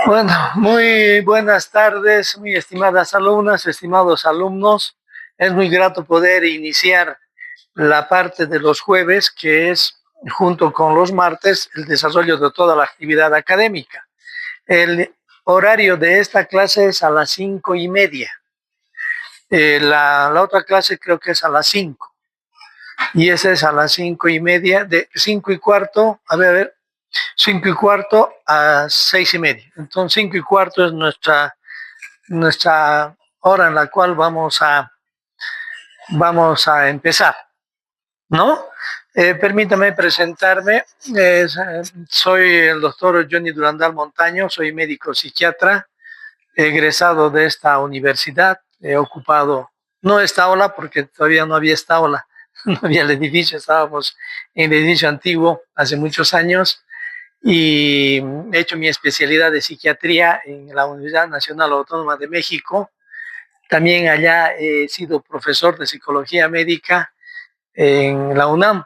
Bueno, muy buenas tardes, muy estimadas alumnas, estimados alumnos. Es muy grato poder iniciar la parte de los jueves, que es, junto con los martes, el desarrollo de toda la actividad académica. El horario de esta clase es a las 5:30. La otra clase creo que es a las 5. Y esa es a las 5:30, de 5:15, a ver, 5:15 a 6:30. Entonces 5:15 es nuestra hora en la cual vamos a empezar, ¿no? Permítame presentarme. Soy el doctor Johnny Durandal Montaño, soy médico psiquiatra, egresado de esta universidad. He ocupado, no esta aula porque todavía no había esta aula, no había el edificio, estábamos en el edificio antiguo hace muchos años, y he hecho mi especialidad de psiquiatría en la Universidad Nacional Autónoma de México. También allá he sido profesor de psicología médica en la UNAM,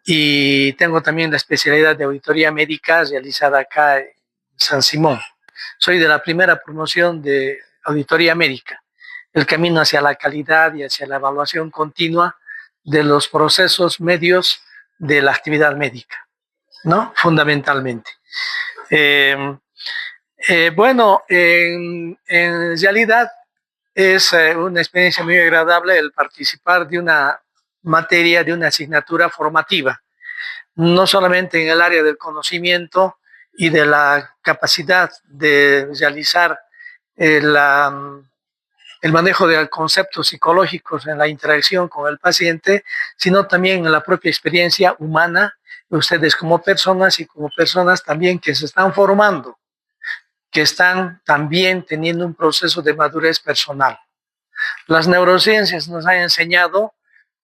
y tengo también la especialidad de auditoría médica realizada acá en San Simón. Soy de la primera promoción de auditoría médica, el camino hacia la calidad y hacia la evaluación continua de los procesos medios de la actividad médica, ¿no? Fundamentalmente. Bueno, en realidad es una experiencia muy agradable el participar de una materia, de una asignatura formativa, no solamente en el área del conocimiento y de la capacidad de realizar el manejo de conceptos psicológicos en la interacción con el paciente, sino también en la propia experiencia humana, ustedes como personas y como personas también que se están formando, que están también teniendo un proceso de madurez personal. Las neurociencias nos han enseñado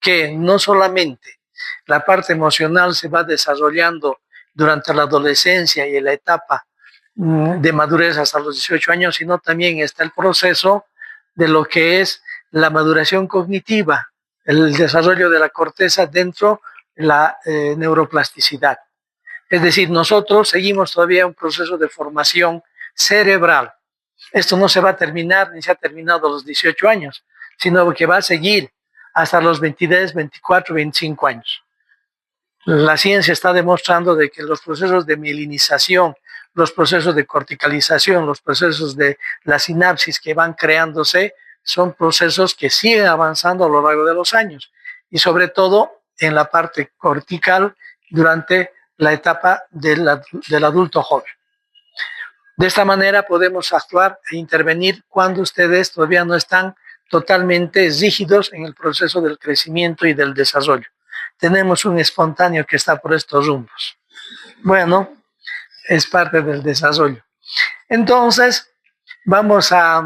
que no solamente la parte emocional se va desarrollando durante la adolescencia y en la etapa de madurez hasta los 18 años, sino también está el proceso de lo que es la maduración cognitiva, el desarrollo de la corteza dentro de la neuroplasticidad. Es decir, nosotros seguimos todavía un proceso de formación cerebral. Esto no se va a terminar ni se ha terminado a los 18 años, sino que va a seguir hasta los 23, 24, 25 años. La ciencia está demostrando de que los procesos de mielinización, los procesos de corticalización, los procesos de la sinapsis que van creándose son procesos que siguen avanzando a lo largo de los años, y sobre todo en la parte cortical durante la etapa del adulto joven. De esta manera podemos actuar e intervenir cuando ustedes todavía no están totalmente rígidos en el proceso del crecimiento y del desarrollo. Tenemos un espontáneo que está por estos rumbos. Bueno, es parte del desarrollo. Entonces, vamos a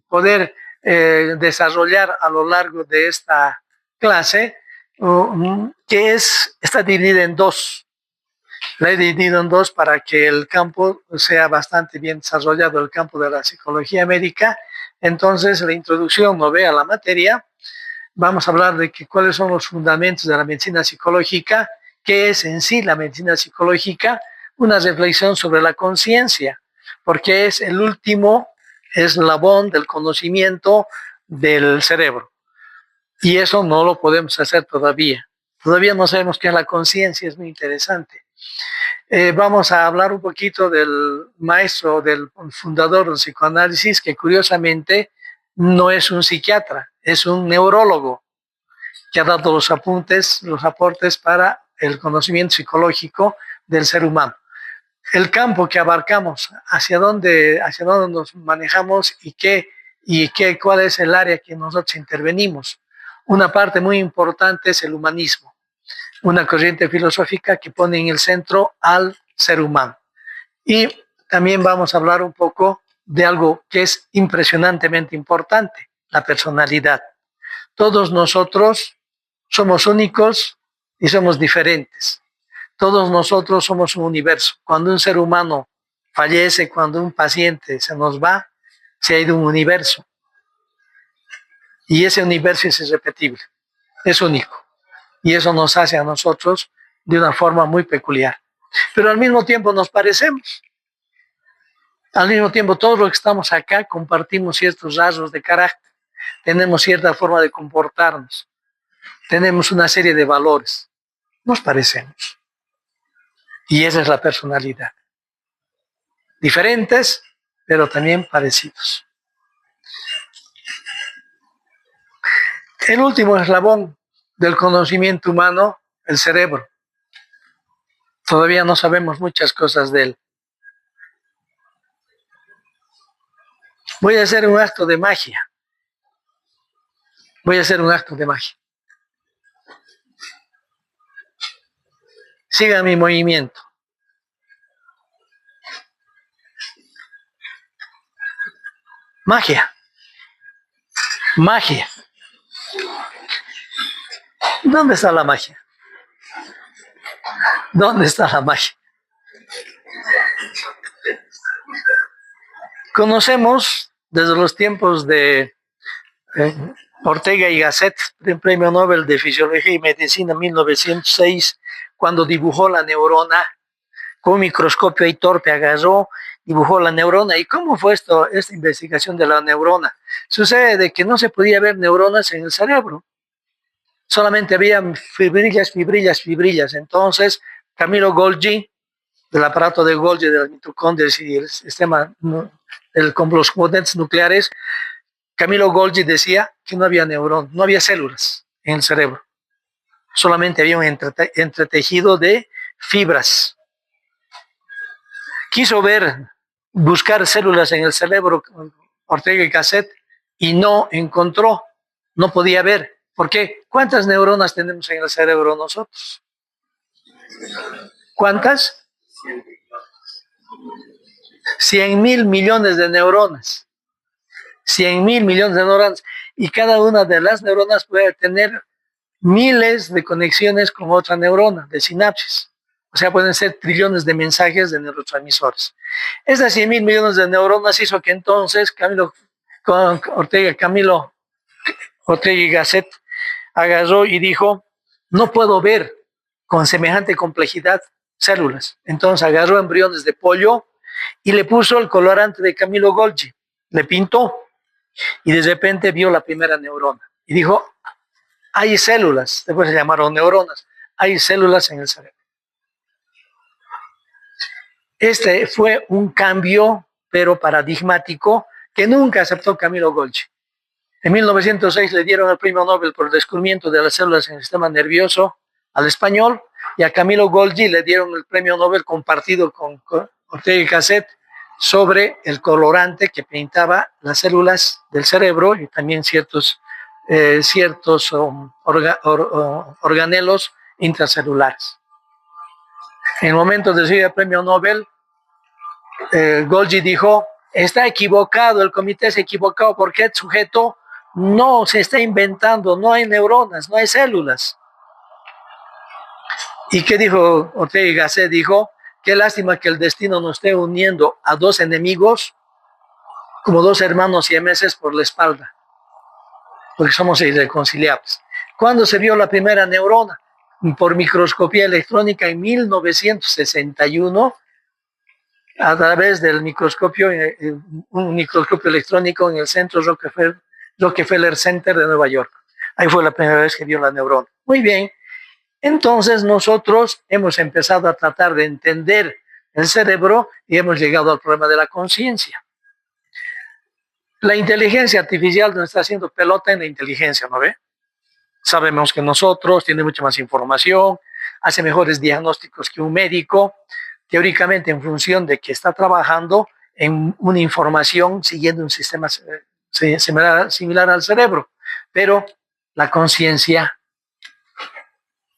poder desarrollar a lo largo de esta clase, que está dividida en dos. La he dividido en dos para que el campo sea bastante bien desarrollado, el campo de la psicología médica. Entonces, la introducción no ve a la materia. Vamos a hablar de cuáles son los fundamentos de la medicina psicológica, qué es en sí la medicina psicológica, una reflexión sobre la conciencia, porque es el último eslabón del conocimiento del cerebro. Y eso no lo podemos hacer todavía. Todavía no sabemos qué es la conciencia, es muy interesante. Vamos a hablar un poquito del maestro, del fundador del psicoanálisis, que curiosamente no es un psiquiatra, es un neurólogo que ha dado los aportes para el conocimiento psicológico del ser humano. El campo que abarcamos, hacia dónde nos manejamos y cuál es el área que nosotros intervenimos. Una parte muy importante es el humanismo, una corriente filosófica que pone en el centro al ser humano. Y también vamos a hablar un poco de algo que es impresionantemente importante, la personalidad. Todos nosotros somos únicos y somos diferentes. Todos nosotros somos un universo. Cuando un ser humano fallece, cuando un paciente se nos va, se ha ido un universo. Y ese universo es irrepetible, es único. Y eso nos hace a nosotros de una forma muy peculiar. Pero al mismo tiempo nos parecemos. Al mismo tiempo, todos los que estamos acá compartimos ciertos rasgos de carácter, tenemos cierta forma de comportarnos, tenemos una serie de valores, nos parecemos. Y esa es la personalidad. Diferentes, pero también parecidos. El último eslabón del conocimiento humano, el cerebro. Todavía no sabemos muchas cosas de él. Voy a hacer un acto de magia. Voy a hacer un acto de magia. Siga mi movimiento. Magia. Magia. ¿Dónde está la magia? ¿Dónde está la magia? Conocemos desde los tiempos de Ortega y Gasset, Premio Nobel de Fisiología y Medicina 1906, cuando dibujó la neurona con un microscopio ahí torpe, agarró, dibujó la neurona. ¿Y cómo fue esta investigación de la neurona? Sucede de que no se podía ver neuronas en el cerebro, solamente había fibrillas. Entonces, Camilo Golgi, del aparato de Golgi, de las mitocondrias y el sistema, los componentes nucleares, Camilo Golgi decía que no había neuronas, no había células en el cerebro, solamente había un entretejido de fibras. Quiso buscar células en el cerebro Ortega y Gasset y no encontró, no podía ver. ¿Por qué? ¿Cuántas neuronas tenemos en el cerebro nosotros? ¿Cuántas? 100.000 millones de neuronas. 100.000 millones de neuronas. Y cada una de las neuronas puede tener miles de conexiones con otra neurona, de sinapsis. O sea, pueden ser trillones de mensajes de neurotransmisores. Esas 100.000 millones de neuronas hizo que entonces Camilo Ortega y Gasset agarró y dijo, no puedo ver con semejante complejidad células. Entonces agarró embriones de pollo y le puso el colorante de Camilo Golgi, le pintó y de repente vio la primera neurona y dijo, hay células, después se llamaron neuronas, hay células en el cerebro. Este fue un cambio, pero paradigmático, que nunca aceptó Camilo Golgi. En 1906 le dieron el premio Nobel por el descubrimiento de las células en el sistema nervioso al español, y a Camilo Golgi le dieron el premio Nobel compartido con Ortega y Gasset sobre el colorante que pintaba las células del cerebro y también ciertos organelos intracelulares. En el momento de recibir el premio Nobel, Golgi dijo, está equivocado, el comité se ha equivocado porque el sujeto no se está inventando, no hay neuronas, no hay células. ¿Y qué dijo Ortega y Gasset? Dijo, qué lástima que el destino nos esté uniendo a dos enemigos, como dos hermanos siameses por la espalda, porque somos irreconciliables. ¿Cuándo se vio la primera neurona? Por microscopía electrónica en 1961, a través del microscopio, un microscopio electrónico en el centro Rockefeller Center de Nueva York. Ahí fue la primera vez que vio la neurona. Muy bien. Entonces nosotros hemos empezado a tratar de entender el cerebro y hemos llegado al problema de la conciencia. La inteligencia artificial nos está haciendo pelota en la inteligencia, ¿no ve? Sabemos que nosotros tiene mucha más información, hace mejores diagnósticos que un médico, teóricamente en función de que está trabajando en una información siguiendo un sistema similar al cerebro. Pero la conciencia,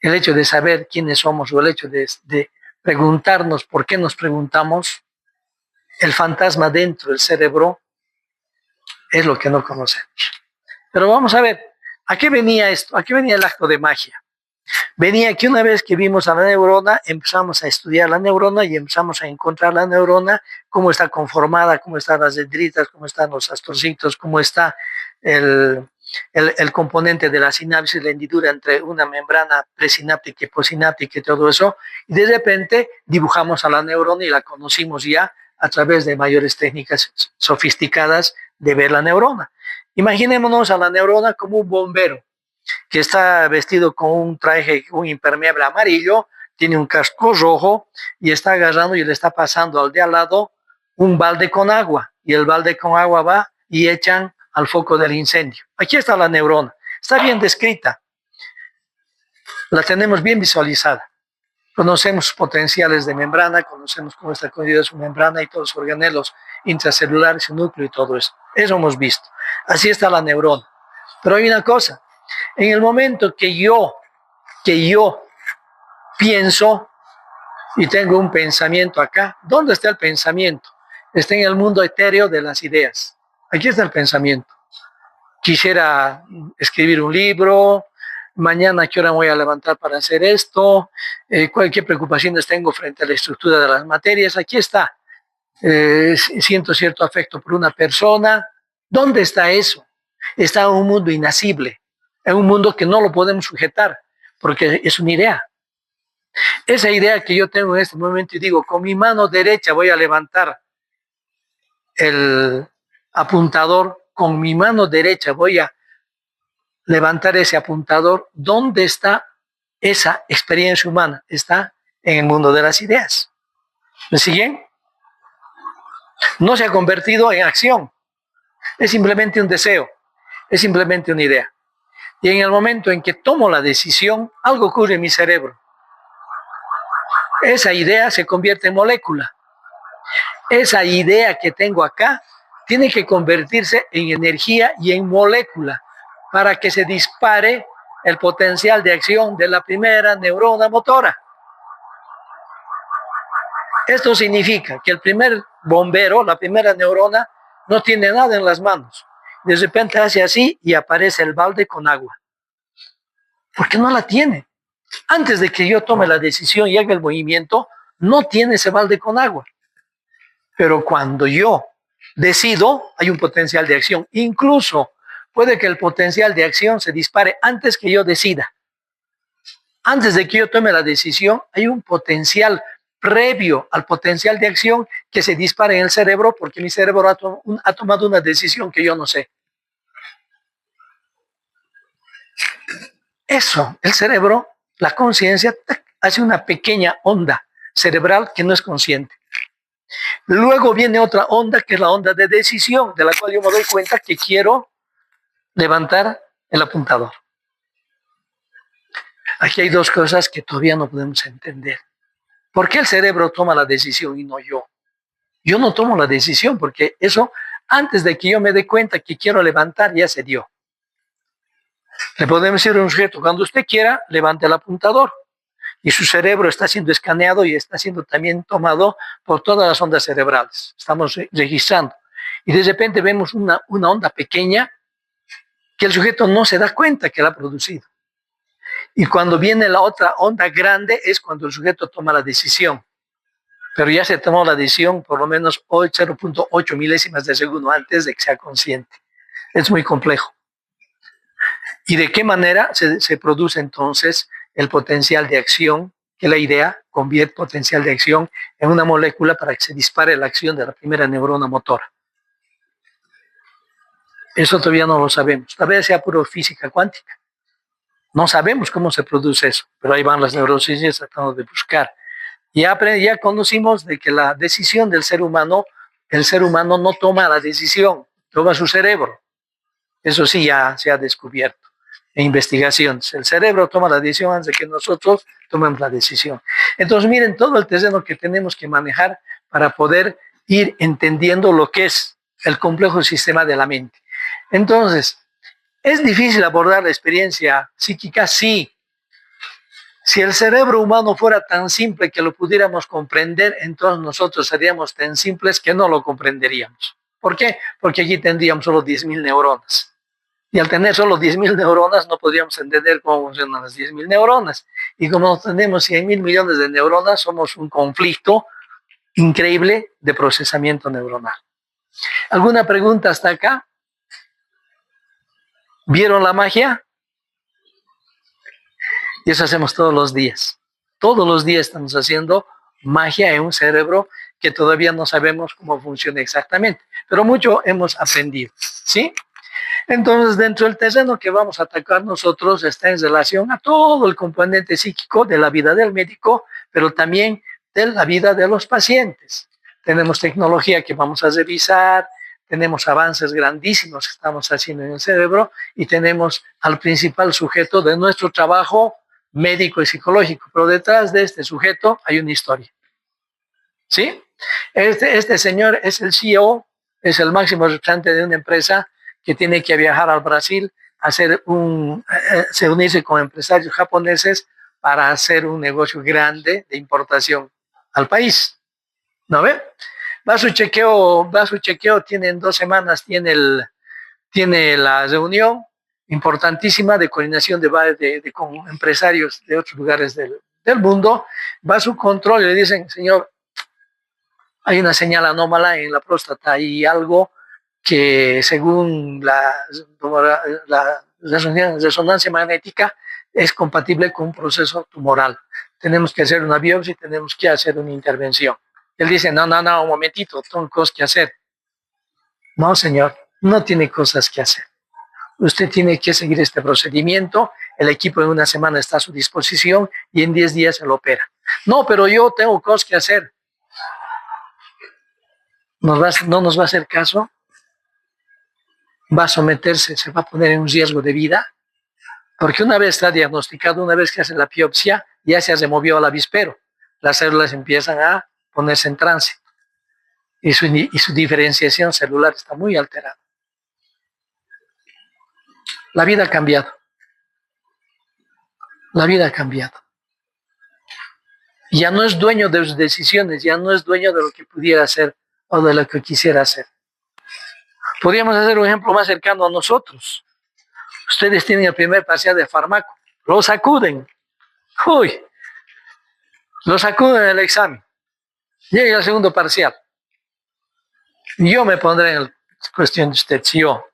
el hecho de saber quiénes somos o el hecho de preguntarnos por qué nos preguntamos, el fantasma dentro del cerebro es lo que no conocemos. Pero vamos a ver, ¿a qué venía esto? ¿A qué venía el acto de magia? Venía que una vez que vimos a la neurona, empezamos a estudiar la neurona y empezamos a encontrar la neurona, cómo está conformada, cómo están las dendritas, cómo están los astrocitos, cómo está el componente de la sinapsis, la hendidura entre una membrana presináptica y postsináptica y todo eso, y de repente dibujamos a la neurona y la conocimos ya a través de mayores técnicas sofisticadas de ver la neurona. Imaginémonos a la neurona como un bombero que está vestido con un traje, un impermeable amarillo, tiene un casco rojo y está agarrando y le está pasando al de al lado un balde con agua, y el balde con agua va y echan al foco del incendio. Aquí está la neurona, está bien descrita, la tenemos bien visualizada. Conocemos sus potenciales de membrana, conocemos cómo está construida su membrana y todos los organelos intracelulares, su núcleo y todo eso. Eso hemos visto. Así está la neurona. Pero hay una cosa, en el momento que yo pienso y tengo un pensamiento acá, ¿dónde está el pensamiento? Está en el mundo etéreo de las ideas. Aquí está el pensamiento. Quisiera escribir un libro, mañana a qué hora me voy a levantar para hacer esto, qué preocupaciones tengo frente a la estructura de las materias. Aquí está. Siento cierto afecto por una persona. ¿Dónde está eso? Está en un mundo inacible, en un mundo que no lo podemos sujetar, porque es una idea. Esa idea que yo tengo en este momento y digo, con mi mano derecha voy a levantar el apuntador, con mi mano derecha voy a levantar ese apuntador. ¿Dónde está esa experiencia humana? Está en el mundo de las ideas. ¿Me siguen? No se ha convertido en acción. Es simplemente un deseo, es simplemente una idea. Y en el momento en que tomo la decisión, algo ocurre en mi cerebro. Esa idea se convierte en molécula. Esa idea que tengo acá tiene que convertirse en energía y en molécula para que se dispare el potencial de acción de la primera neurona motora. Esto significa que el primer bombero, la primera neurona, no tiene nada en las manos. De repente hace así y aparece el balde con agua. ¿Por qué no la tiene? Antes de que yo tome la decisión y haga el movimiento, no tiene ese balde con agua. Pero cuando yo decido, hay un potencial de acción. Incluso puede que el potencial de acción se dispare antes que yo decida. Antes de que yo tome la decisión, hay un potencial previo al potencial de acción que se dispara en el cerebro porque mi cerebro ha tomado una decisión que yo no sé. Eso, el cerebro, la conciencia, hace una pequeña onda cerebral que no es consciente. Luego viene otra onda que es la onda de decisión, de la cual yo me doy cuenta que quiero levantar el apuntador. Aquí hay dos cosas que todavía no podemos entender. ¿Por qué el cerebro toma la decisión y no yo? Yo no tomo la decisión porque eso, antes de que yo me dé cuenta que quiero levantar, ya se dio. Le podemos decir a un sujeto, cuando usted quiera, levante el apuntador. Y su cerebro está siendo escaneado y está siendo también tomado por todas las ondas cerebrales. Estamos registrando. Y de repente vemos una onda pequeña que el sujeto no se da cuenta que la ha producido. Y cuando viene la otra onda grande es cuando el sujeto toma la decisión. Pero ya se tomó la decisión por lo menos 0.8 milésimas de segundo antes de que sea consciente. Es muy complejo. ¿Y de qué manera se produce entonces el potencial de acción? Que la idea convierte potencial de acción en una molécula para que se dispare la acción de la primera neurona motora. Eso todavía no lo sabemos. Tal vez sea puro física cuántica. No sabemos cómo se produce eso, pero ahí van las neurociencias tratando de buscar. Ya conocimos de que la decisión del ser humano, el ser humano no toma la decisión, toma su cerebro. Eso sí ya se ha descubierto en investigaciones. El cerebro toma la decisión antes de que nosotros tomemos la decisión. Entonces miren todo el terreno que tenemos que manejar para poder ir entendiendo lo que es el complejo sistema de la mente. Entonces, ¿es difícil abordar la experiencia psíquica? Sí. Si el cerebro humano fuera tan simple que lo pudiéramos comprender, entonces nosotros seríamos tan simples que no lo comprenderíamos. ¿Por qué? Porque allí tendríamos solo 10.000 neuronas. Y al tener solo 10.000 neuronas no podríamos entender cómo funcionan las 10.000 neuronas. Y como tenemos 100.000 millones de neuronas, somos un conflicto increíble de procesamiento neuronal. ¿Alguna pregunta hasta acá? ¿Vieron la magia? Y eso hacemos todos los días. Todos los días estamos haciendo magia en un cerebro que todavía no sabemos cómo funciona exactamente, pero mucho hemos aprendido, ¿sí? Entonces, dentro del terreno que vamos a atacar nosotros está en relación a todo el componente psíquico de la vida del médico, pero también de la vida de los pacientes. Tenemos tecnología que vamos a revisar, tenemos avances grandísimos que estamos haciendo en el cerebro y tenemos al principal sujeto de nuestro trabajo médico y psicológico, pero detrás de este sujeto hay una historia. ¿Sí? Este señor es el CEO, es el máximo representante de una empresa que tiene que viajar al Brasil a se unirse con empresarios japoneses para hacer un negocio grande de importación al país. ¿No ve? Va a su chequeo, tiene en 2 semanas, tiene la reunión importantísima de coordinación con empresarios de otros lugares del mundo. Va a su control y le dicen, señor, hay una señal anómala en la próstata y algo que según la resonancia magnética es compatible con un proceso tumoral. Tenemos que hacer una biopsia y tenemos que hacer una intervención. Él dice, no, un momentito, tengo cosas que hacer. No, señor, no tiene cosas que hacer. Usted tiene que seguir este procedimiento, el equipo en 1 semana está a su disposición y en 10 días se lo opera. No, pero yo tengo cosas que hacer. No nos va a hacer caso, va a someterse, se va a poner en un riesgo de vida, porque una vez está diagnosticado, una vez que hace la biopsia, ya se removió el avispero, las células empiezan a ponerse en trance y su diferenciación celular está muy alterada. La vida ha cambiado. La vida ha cambiado. Ya no es dueño de sus decisiones, ya no es dueño de lo que pudiera hacer o de lo que quisiera hacer. Podríamos hacer un ejemplo más cercano a nosotros. Ustedes tienen el primer parcial de fármaco, lo sacuden. Uy, lo sacuden del examen. Llega el segundo parcial. Yo me pondré en cuestión de usted, si yo.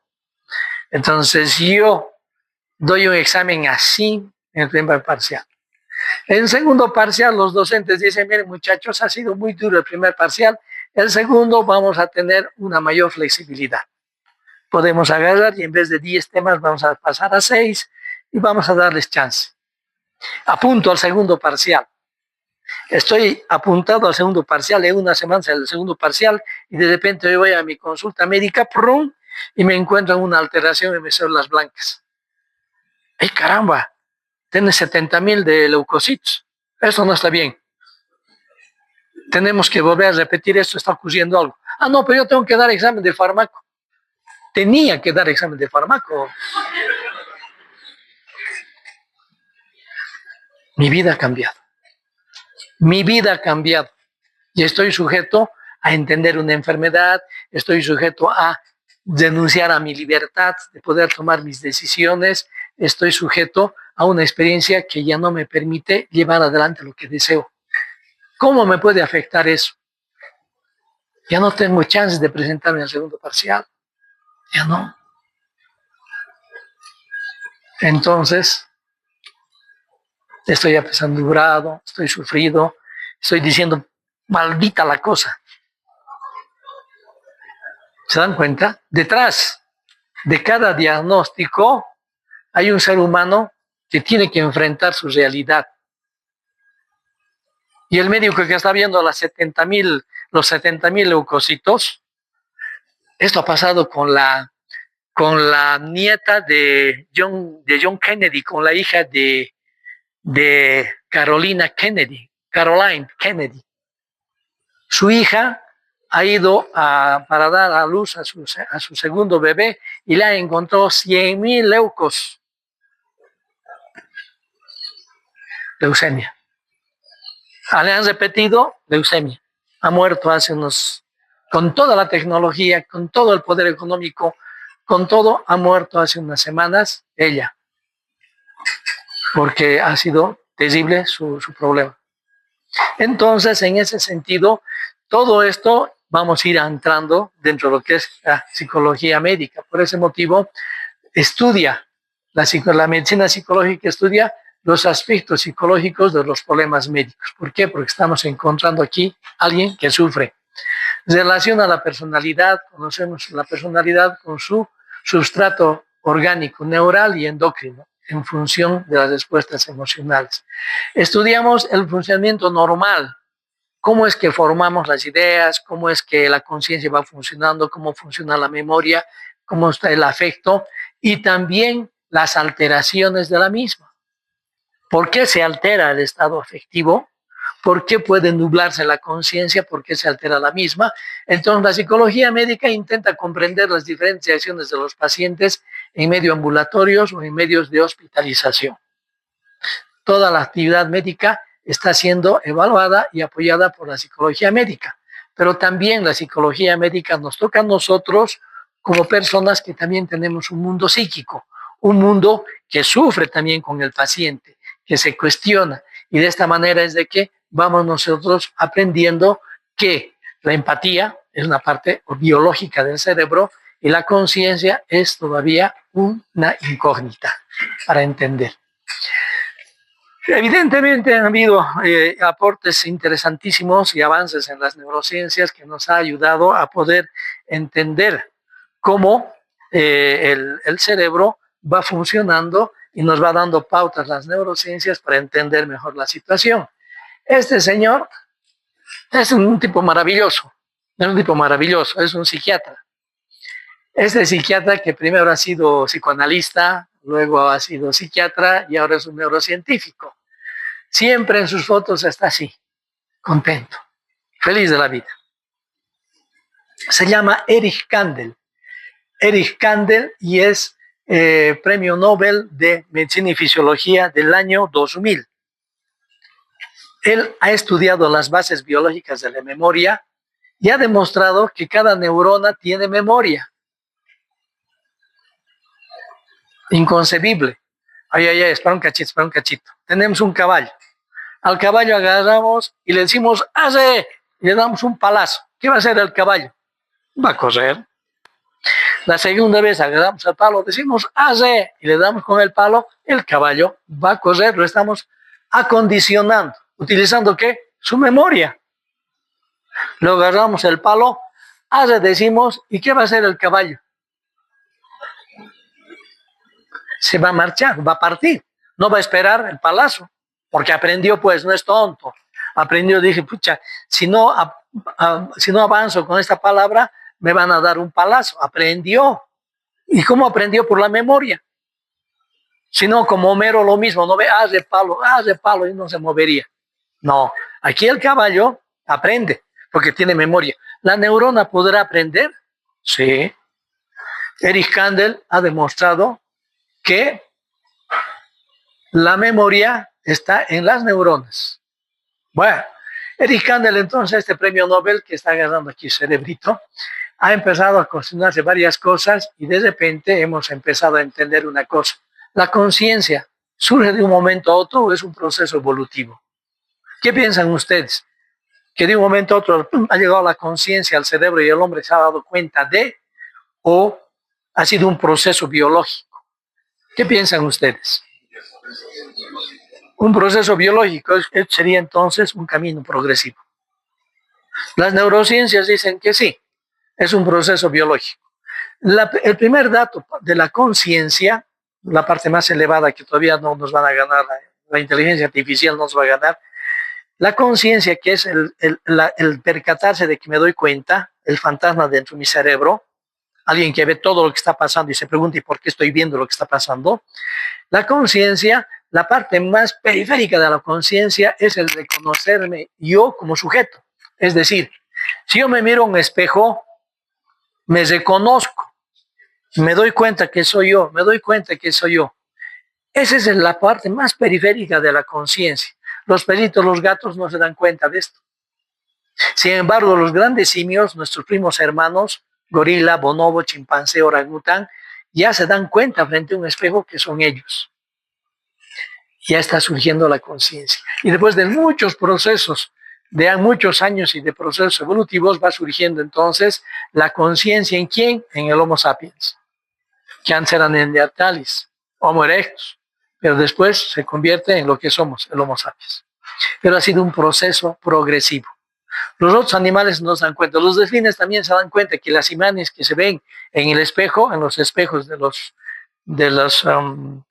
Entonces yo doy un examen así en el primer parcial. En el segundo parcial, los docentes dicen, miren muchachos, ha sido muy duro el primer parcial. El segundo vamos a tener una mayor flexibilidad. Podemos agarrar y en vez de 10 temas vamos a pasar a 6 y vamos a darles chance. Apunto al segundo parcial. Estoy apuntado al segundo parcial, en 1 semana el segundo parcial y de repente yo voy a mi consulta médica ¡prum! Y me encuentro una alteración en mis células blancas. ¡Ay, caramba! Tiene 70,000 de leucocitos. Eso no está bien. Tenemos que volver a repetir esto, está ocurriendo algo. Ah, no, pero yo tengo que dar examen de fármaco. Tenía que dar examen de fármaco. Mi vida ha cambiado. Mi vida ha cambiado. Y estoy sujeto a entender una enfermedad, estoy sujeto a denunciar a mi libertad de poder tomar mis decisiones, estoy sujeto a una experiencia que ya no me permite llevar adelante lo que deseo. ¿Cómo me puede afectar eso? Ya no tengo chances de presentarme al segundo parcial. Ya no. Entonces, estoy apesadumbrado, estoy sufrido, estoy diciendo, maldita la cosa. ¿Se dan cuenta? Detrás de cada diagnóstico hay un ser humano que tiene que enfrentar su realidad. Y el médico que está viendo los 70,000 leucocitos, esto ha pasado con la nieta de John Kennedy, con la hija de Caroline Kennedy. Su hija ha ido para dar a luz a su segundo bebé y le encontró 100,000 leucos. Leucemia. Le han repetido leucemia. Ha muerto con toda la tecnología, con todo el poder económico, con todo, ha muerto hace unas semanas ella. Porque ha sido terrible su problema. Entonces, en ese sentido, todo esto vamos a ir entrando dentro de lo que es la psicología médica. Por ese motivo, estudia, la medicina psicológica estudia los aspectos psicológicos de los problemas médicos. ¿Por qué? Porque estamos encontrando aquí a alguien que sufre. Relaciona la personalidad, conocemos la personalidad con su sustrato orgánico, neural y endocrino, en función de las respuestas emocionales. Estudiamos el funcionamiento normal, cómo es que formamos las ideas, cómo es que la conciencia va funcionando, cómo funciona la memoria, cómo está el afecto y también las alteraciones de la misma. ¿Por qué se altera el estado afectivo? ¿Por qué puede nublarse la conciencia? ¿Por qué se altera la misma? Entonces, la psicología médica intenta comprender las diferentes reacciones de los pacientes en medios ambulatorios o en medios de hospitalización. Toda la actividad médica está siendo evaluada y apoyada por la psicología médica, pero también la psicología médica nos toca a nosotros como personas que también tenemos un mundo psíquico, un mundo que sufre también con el paciente, que se cuestiona, y de esta manera es de que vamos nosotros aprendiendo que la empatía es una parte biológica del cerebro y la conciencia es todavía una incógnita para entender. Evidentemente han habido aportes interesantísimos y avances en las neurociencias que nos ha ayudado a poder entender cómo el cerebro va funcionando y nos va dando pautas las neurociencias para entender mejor la situación. Este señor es un tipo maravilloso, es un psiquiatra. Este psiquiatra que primero ha sido psicoanalista, luego ha sido psiquiatra y ahora es un neurocientífico. Siempre en sus fotos está así, contento, feliz de la vida. Se llama Erich Kandel. Erich Kandel y es Premio Nobel de Medicina y Fisiología del año 2000. Él ha estudiado las bases biológicas de la memoria y ha demostrado que cada neurona tiene memoria. Inconcebible. Ay, espera un cachito. Tenemos un caballo. Al caballo agarramos y le decimos, ¡hace! Y le damos un palazo. ¿Qué va a hacer el caballo? Va a correr. La segunda vez agarramos el palo, decimos, ¡hace! Y le damos con el palo, el caballo va a correr. Lo estamos acondicionando. ¿Utilizando qué? Su memoria. Luego agarramos el palo, ¡hace! Decimos, ¿y qué va a hacer el caballo? Se va a marchar, va a partir. No va a esperar el palazo, porque aprendió, pues, no es tonto. Aprendió, dije, pucha, si no avanzo con esta palabra, me van a dar un palazo. Aprendió. ¿Y cómo aprendió? Por la memoria. Si no, como Homero lo mismo, no ve, haz de palo y no se movería. No, aquí el caballo aprende, porque tiene memoria. ¿La neurona podrá aprender? Sí. Erich Kandel ha demostrado que la memoria está en las neuronas. Bueno, Erich Kandel, entonces, este premio Nobel que está ganando aquí Cerebrito, ha empezado a cuestionarse varias cosas y de repente hemos empezado a entender una cosa. La conciencia surge de un momento a otro o es un proceso evolutivo. ¿Qué piensan ustedes? ¿Que de un momento a otro ha llegado la conciencia al cerebro y el hombre se ha dado cuenta de, o ha sido un proceso biológico? ¿Qué piensan ustedes? Un proceso biológico sería entonces un camino progresivo. Las neurociencias dicen que sí, es un proceso biológico. El primer dato de la conciencia, la parte más elevada que todavía no nos van a ganar, la inteligencia artificial nos va a ganar, la conciencia, que es el percatarse de que me doy cuenta, el fantasma dentro de mi cerebro, alguien que ve todo lo que está pasando y se pregunta, ¿y por qué estoy viendo lo que está pasando? La conciencia, la parte más periférica de la conciencia es el reconocerme yo como sujeto. Es decir, si yo me miro a un espejo, me reconozco, me doy cuenta que soy yo, Esa es la parte más periférica de la conciencia. Los perritos, los gatos no se dan cuenta de esto. Sin embargo, los grandes simios, nuestros primos hermanos, gorila, bonobo, chimpancé, orangután, ya se dan cuenta frente a un espejo que son ellos. Ya está surgiendo la conciencia. Y después de muchos procesos, de muchos años y de procesos evolutivos, va surgiendo entonces la conciencia. ¿En quién? En el Homo sapiens. que antes eran neandertales, Homo erectus, pero después se convierte en lo que somos, el Homo sapiens. Pero ha sido un proceso progresivo. Los otros animales no se dan cuenta. Los delfines también se dan cuenta que las imágenes que se ven en el espejo, en los espejos de los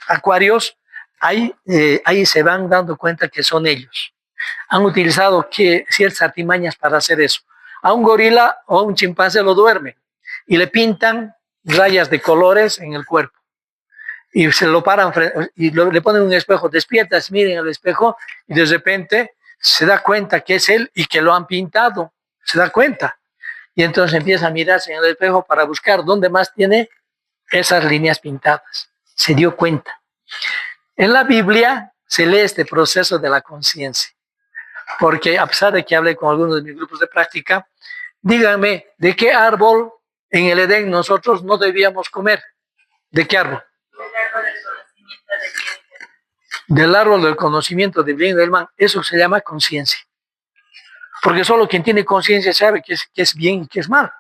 acuarios, ahí se van dando cuenta que son ellos. Han utilizado ciertas artimañas para hacer eso. A un gorila o a un chimpancé lo duermen y le pintan rayas de colores en el cuerpo. Y se lo paran y le ponen un espejo, despiertas, miren el espejo y de repente se da cuenta que es él y que lo han pintado, se da cuenta. Y entonces empieza a mirarse en el espejo para buscar dónde más tiene esas líneas pintadas. Se dio cuenta. En la Biblia se lee este proceso de la conciencia, porque a pesar de que hablé con algunos de mis grupos de práctica, díganme, ¿de qué árbol en el Edén nosotros no debíamos comer? ¿De qué árbol? Del árbol del conocimiento del bien y del mal. Eso se llama conciencia. Porque solo quien tiene conciencia sabe qué es bien y qué es mal.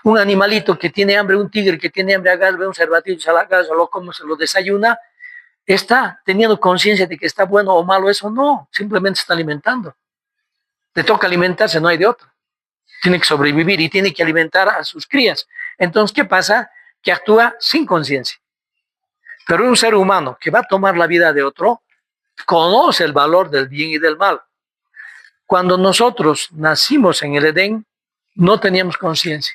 Un animalito que tiene hambre, un tigre que tiene hambre, agarra un cervatillo, se lo come, se lo desayuna, está teniendo conciencia de que está bueno o malo eso. No, simplemente está alimentando. Le toca alimentarse, no hay de otro. Tiene que sobrevivir y tiene que alimentar a sus crías. Entonces, ¿qué pasa? Que actúa sin conciencia. Pero un ser humano que va a tomar la vida de otro, conoce el valor del bien y del mal. Cuando nosotros nacimos en el Edén, no teníamos conciencia.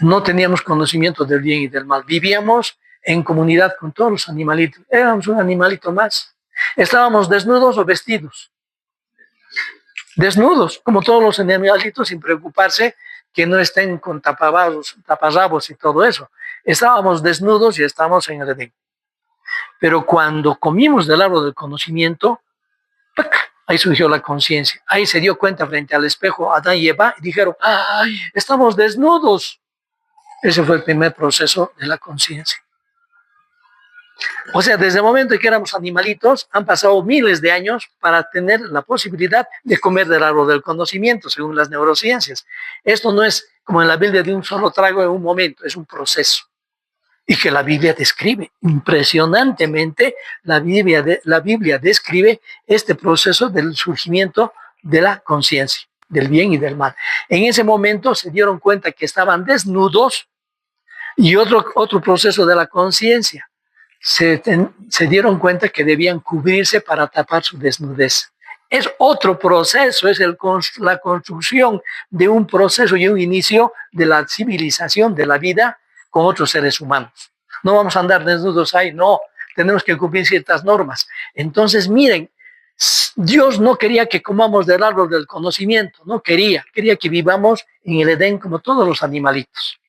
No teníamos conocimiento del bien y del mal. Vivíamos en comunidad con todos los animalitos. Éramos un animalito más. Estábamos desnudos o vestidos. Desnudos, como todos los animalitos, sin preocuparse que no estén con taparrabos y todo eso. Estábamos desnudos y estábamos en el Edén. Pero cuando comimos del árbol del conocimiento, ahí surgió la conciencia. Ahí se dio cuenta frente al espejo Adán y Eva y dijeron, ¡ay, estamos desnudos! Ese fue el primer proceso de la conciencia. O sea, desde el momento en que éramos animalitos, han pasado miles de años para tener la posibilidad de comer del árbol del conocimiento, según las neurociencias. Esto no es como en la Biblia de un solo trago en un momento, es un proceso. Y que la Biblia describe. Impresionantemente, la Biblia describe este proceso del surgimiento de la conciencia, del bien y del mal. En ese momento se dieron cuenta que estaban desnudos y otro proceso de la conciencia. Se dieron cuenta que debían cubrirse para tapar su desnudez. Es otro proceso, es la construcción de un proceso y un inicio de la civilización de la vida con otros seres humanos. No vamos a andar desnudos ahí, no, tenemos que cumplir ciertas normas. Entonces, miren, Dios no quería que comamos del árbol del conocimiento, no quería que vivamos en el Edén como todos los animalitos.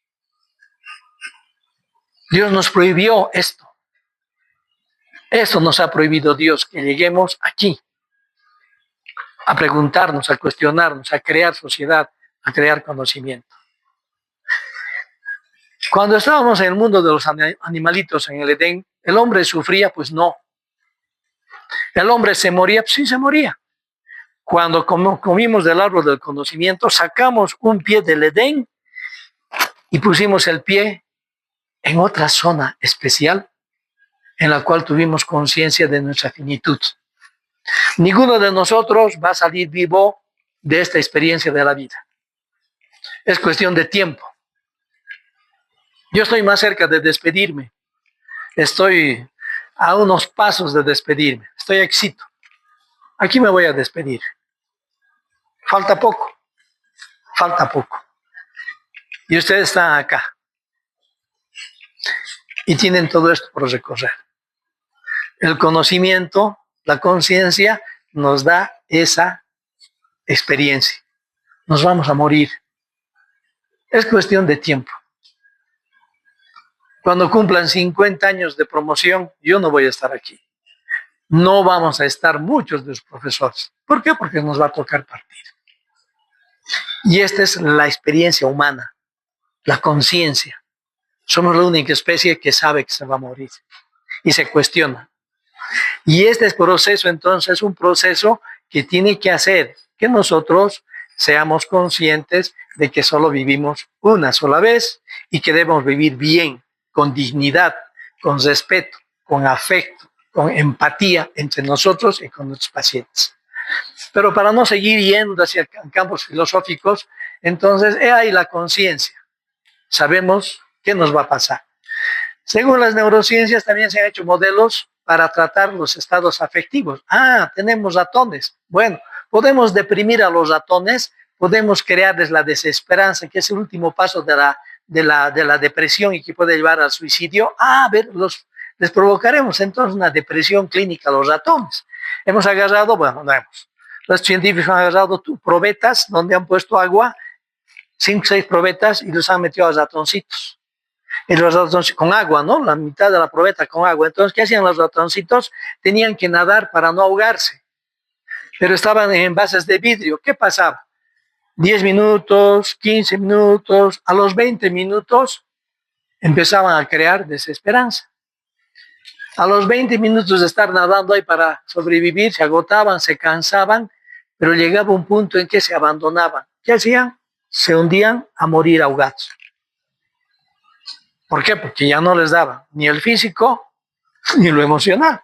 Dios nos prohibió esto. Esto nos ha prohibido Dios, que lleguemos aquí a preguntarnos, a cuestionarnos, a crear sociedad, a crear conocimiento. Cuando estábamos en el mundo de los animalitos en el Edén, ¿el hombre sufría? Pues no. ¿El hombre se moría? Pues sí se moría. Cuando comimos del árbol del conocimiento, sacamos un pie del Edén y pusimos el pie en otra zona especial en la cual tuvimos conciencia de nuestra finitud. Ninguno de nosotros va a salir vivo de esta experiencia de la vida. Es cuestión de tiempo. Yo estoy más cerca de despedirme. Estoy a unos pasos de despedirme. Estoy éxito. Aquí me voy a despedir. Falta poco. Falta poco. Y ustedes están acá. Y tienen todo esto por recorrer. El conocimiento, la conciencia, nos da esa experiencia. Nos vamos a morir. Es cuestión de tiempo. Cuando cumplan 50 años de promoción, yo no voy a estar aquí. No vamos a estar muchos de los profesores. ¿Por qué? Porque nos va a tocar partir. Y esta es la experiencia humana, la conciencia. Somos la única especie que sabe que se va a morir y se cuestiona. Y este proceso, entonces, es un proceso que tiene que hacer que nosotros seamos conscientes de que solo vivimos una sola vez y que debemos vivir bien, con dignidad, con respeto, con afecto, con empatía entre nosotros y con nuestros pacientes. Pero para no seguir yendo hacia campos filosóficos, entonces he ahí la conciencia. Sabemos qué nos va a pasar. Según las neurociencias, también se han hecho modelos para tratar los estados afectivos. Tenemos ratones. Bueno, podemos deprimir a los ratones, podemos crearles la desesperanza, que es el último paso de la depresión y que puede llevar al suicidio. Les provocaremos entonces una depresión clínica a los ratones. Hemos agarrado, los científicos han agarrado probetas donde han puesto agua, 5 o 6 probetas, y los han metido a ratoncitos. Y los ratoncitos con agua, ¿no? La mitad de la probeta con agua. Entonces, ¿qué hacían los ratoncitos? Tenían que nadar para no ahogarse. Pero estaban en envases de vidrio. ¿Qué pasaba? 10 minutos, 15 minutos, a los 20 minutos empezaban a crear desesperanza. A los 20 minutos de estar nadando ahí para sobrevivir, se agotaban, se cansaban, pero llegaba un punto en que se abandonaban. ¿Qué hacían? Se hundían a morir ahogados. ¿Por qué? Porque ya no les daba ni el físico ni lo emocional.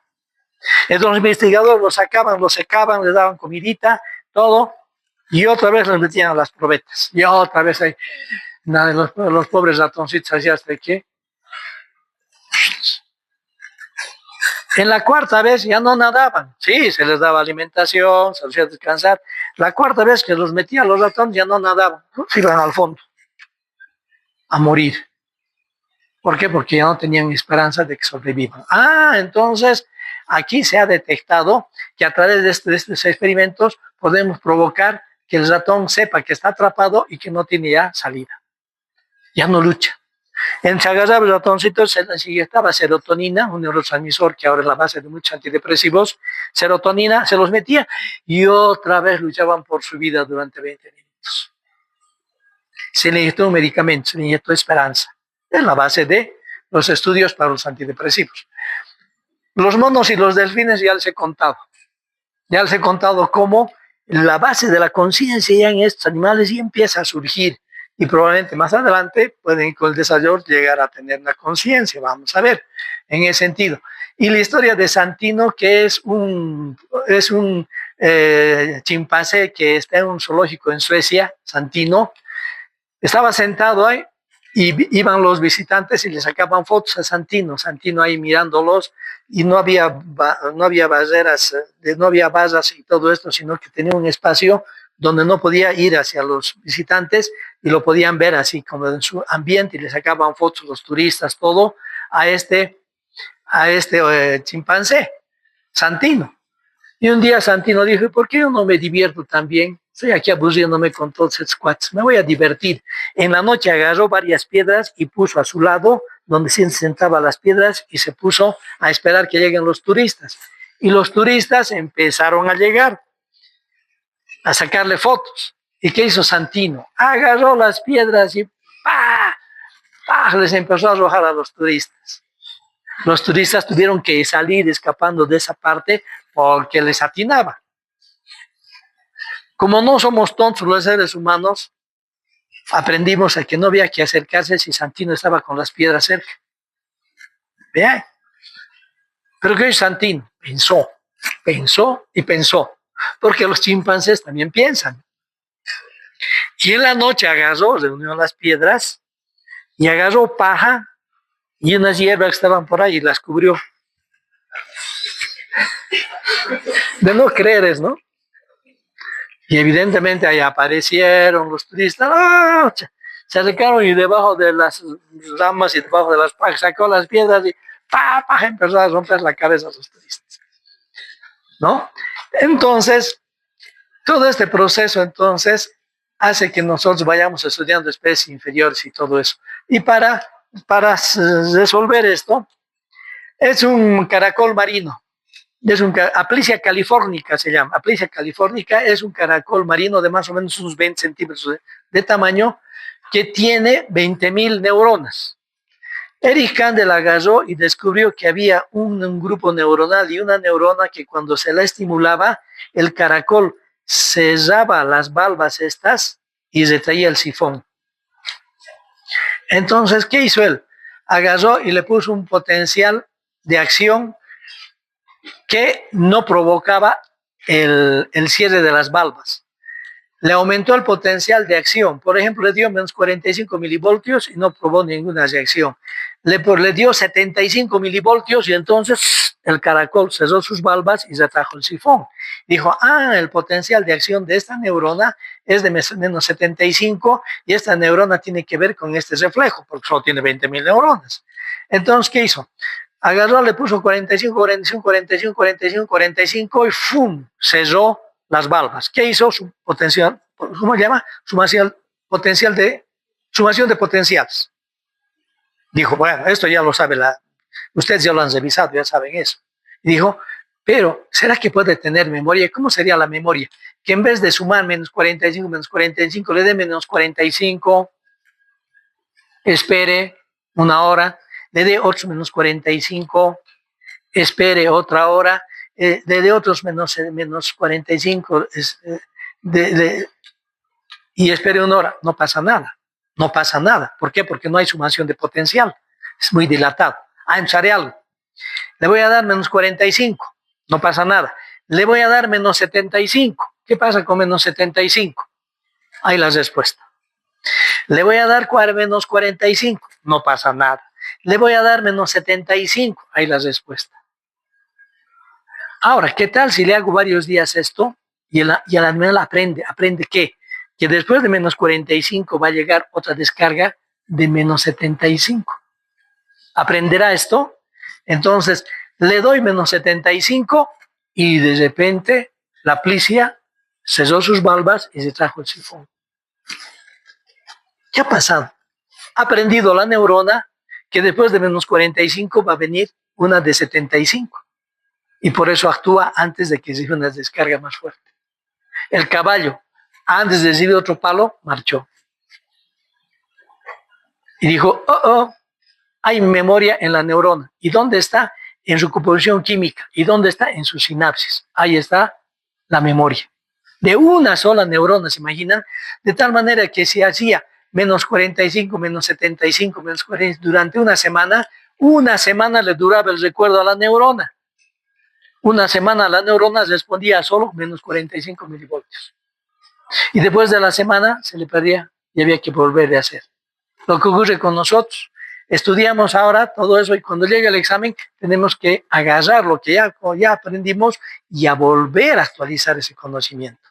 Entonces los investigadores los sacaban, los secaban, les daban comidita, todo, y otra vez los metían a las probetas. Y otra vez ahí, los pobres ratoncitos hacían hasta que... En la cuarta vez ya no nadaban. Sí, se les daba alimentación, se les hacía descansar. La cuarta vez que los metían los ratones ya no nadaban. Se iban al fondo a morir. ¿Por qué? Porque ya no tenían esperanza de que sobrevivan. Entonces aquí se ha detectado que a través de estos experimentos podemos provocar que el ratón sepa que está atrapado y que no tiene ya salida. Ya no lucha. En se agarraba el ratoncito, se les inyectaba serotonina, un neurotransmisor que ahora es la base de muchos antidepresivos, serotonina, se los metía y otra vez luchaban por su vida durante 20 minutos. Se le inyectó un medicamento, se le inyectó esperanza. Es la base de los estudios para los antidepresivos. Los monos y los delfines ya les he contado. Ya les he contado cómo la base de la conciencia ya en estos animales ya empieza a surgir. Y probablemente más adelante pueden con el desarrollo llegar a tener la conciencia, vamos a ver, en ese sentido. Y la historia de Santino, que es un chimpancé que está en un zoológico en Suecia, Santino, estaba sentado ahí y iban los visitantes y le sacaban fotos a Santino, Santino ahí mirándolos, y no había barreras, no había vallas y todo esto, sino que tenía un espacio donde no podía ir hacia los visitantes y lo podían ver así como en su ambiente, y le sacaban fotos los turistas, todo a este chimpancé, Santino. Y un día Santino dijo: ¿por qué yo no me divierto también? Estoy aquí aburriéndome con todos estos cuates, me voy a divertir. En la noche agarró varias piedras y puso a su lado, donde se sentaba las piedras, y se puso a esperar que lleguen los turistas. Y los turistas empezaron a llegar, a sacarle fotos. ¿Y qué hizo Santino? Agarró las piedras y ¡pah! ¡Pah! Les empezó a arrojar a los turistas. Los turistas tuvieron que salir escapando de esa parte porque les atinaba. Como no somos tontos los seres humanos, aprendimos a que no había que acercarse si Santino estaba con las piedras cerca. Vean. Pero ¿qué hizo Santino? Pensó y pensó. Porque los chimpancés también piensan. Y en la noche reunió las piedras y agarró paja y unas hierbas que estaban por ahí y las cubrió. De no creeres, ¿no? Y evidentemente ahí aparecieron los turistas. Se acercaron y debajo de las ramas y debajo de las pajas sacó las piedras y empezó a romper la cabeza a los turistas, ¿no? Entonces, todo este proceso entonces hace que nosotros vayamos estudiando especies inferiores y todo eso. Y para resolver esto, es un caracol marino. Aplysia californica se llama. Aplysia californica es un caracol marino de más o menos unos 20 centímetros de tamaño, que tiene 20.000 neuronas. Eric Kandel agarró y descubrió que había un grupo neuronal y una neurona que cuando se la estimulaba, el caracol cerraba las valvas estas y retraía el sifón. Entonces, ¿qué hizo él? agarró y le puso un potencial de acción que no provocaba el cierre de las valvas. Le aumentó el potencial de acción. Por ejemplo, le dio menos 45 milivoltios y no probó ninguna reacción. Le dio 75 milivoltios y entonces el caracol cerró sus valvas y retrajo el sifón. Dijo, el potencial de acción de esta neurona es de menos 75 y esta neurona tiene que ver con este reflejo, porque solo tiene 20.000 neuronas. Entonces, ¿qué hizo? Agarró, le puso 45, 45, 45, 45, 45 y ¡fum! Cerró las valvas. ¿Qué hizo? Su potencial, ¿cómo se llama? Sumación de potenciales. Dijo, bueno, esto ya lo sabe, ustedes ya lo han revisado, ya saben eso. Y dijo, pero ¿será que puede tener memoria? ¿Cómo sería la memoria? Que en vez de sumar menos 45, le dé menos 45, espere una hora, le dé otros menos 45, espere otra hora, le dé otros menos 45 y espere una hora. No pasa nada. No pasa nada. ¿Por qué? Porque no hay sumación de potencial. Es muy dilatado. Haré algo. Le voy a dar menos 45. No pasa nada. Le voy a dar menos 75. ¿Qué pasa con menos 75? Ahí la respuesta. Le voy a dar menos 45. No pasa nada. Le voy a dar menos 75. Ahí la respuesta. Ahora, ¿qué tal si le hago varios días esto y el animal aprende? ¿Aprende qué? Que después de menos 45 va a llegar otra descarga de menos 75. ¿Aprenderá esto? Entonces, le doy menos 75 y de repente la plicia cerró sus valvas y se trajo el sifón. ¿Qué ha pasado? Ha aprendido la neurona que después de menos 45 va a venir una de 75. Y por eso actúa antes de que reciba una descarga más fuerte. El caballo, antes de recibir otro palo, marchó. Y dijo, hay memoria en la neurona. ¿Y dónde está? En su composición química. ¿Y dónde está? En su sinapsis. Ahí está la memoria. De una sola neurona, ¿se imaginan? De tal manera que si hacía menos 45, menos 75, menos 40, durante una semana le duraba el recuerdo a la neurona. Una semana la neurona respondía a solo menos 45 milivoltios. Y después de la semana se le perdía y había que volver a hacer. Lo que ocurre con nosotros, estudiamos ahora todo eso y cuando llega el examen tenemos que agarrar lo que ya aprendimos y a volver a actualizar ese conocimiento.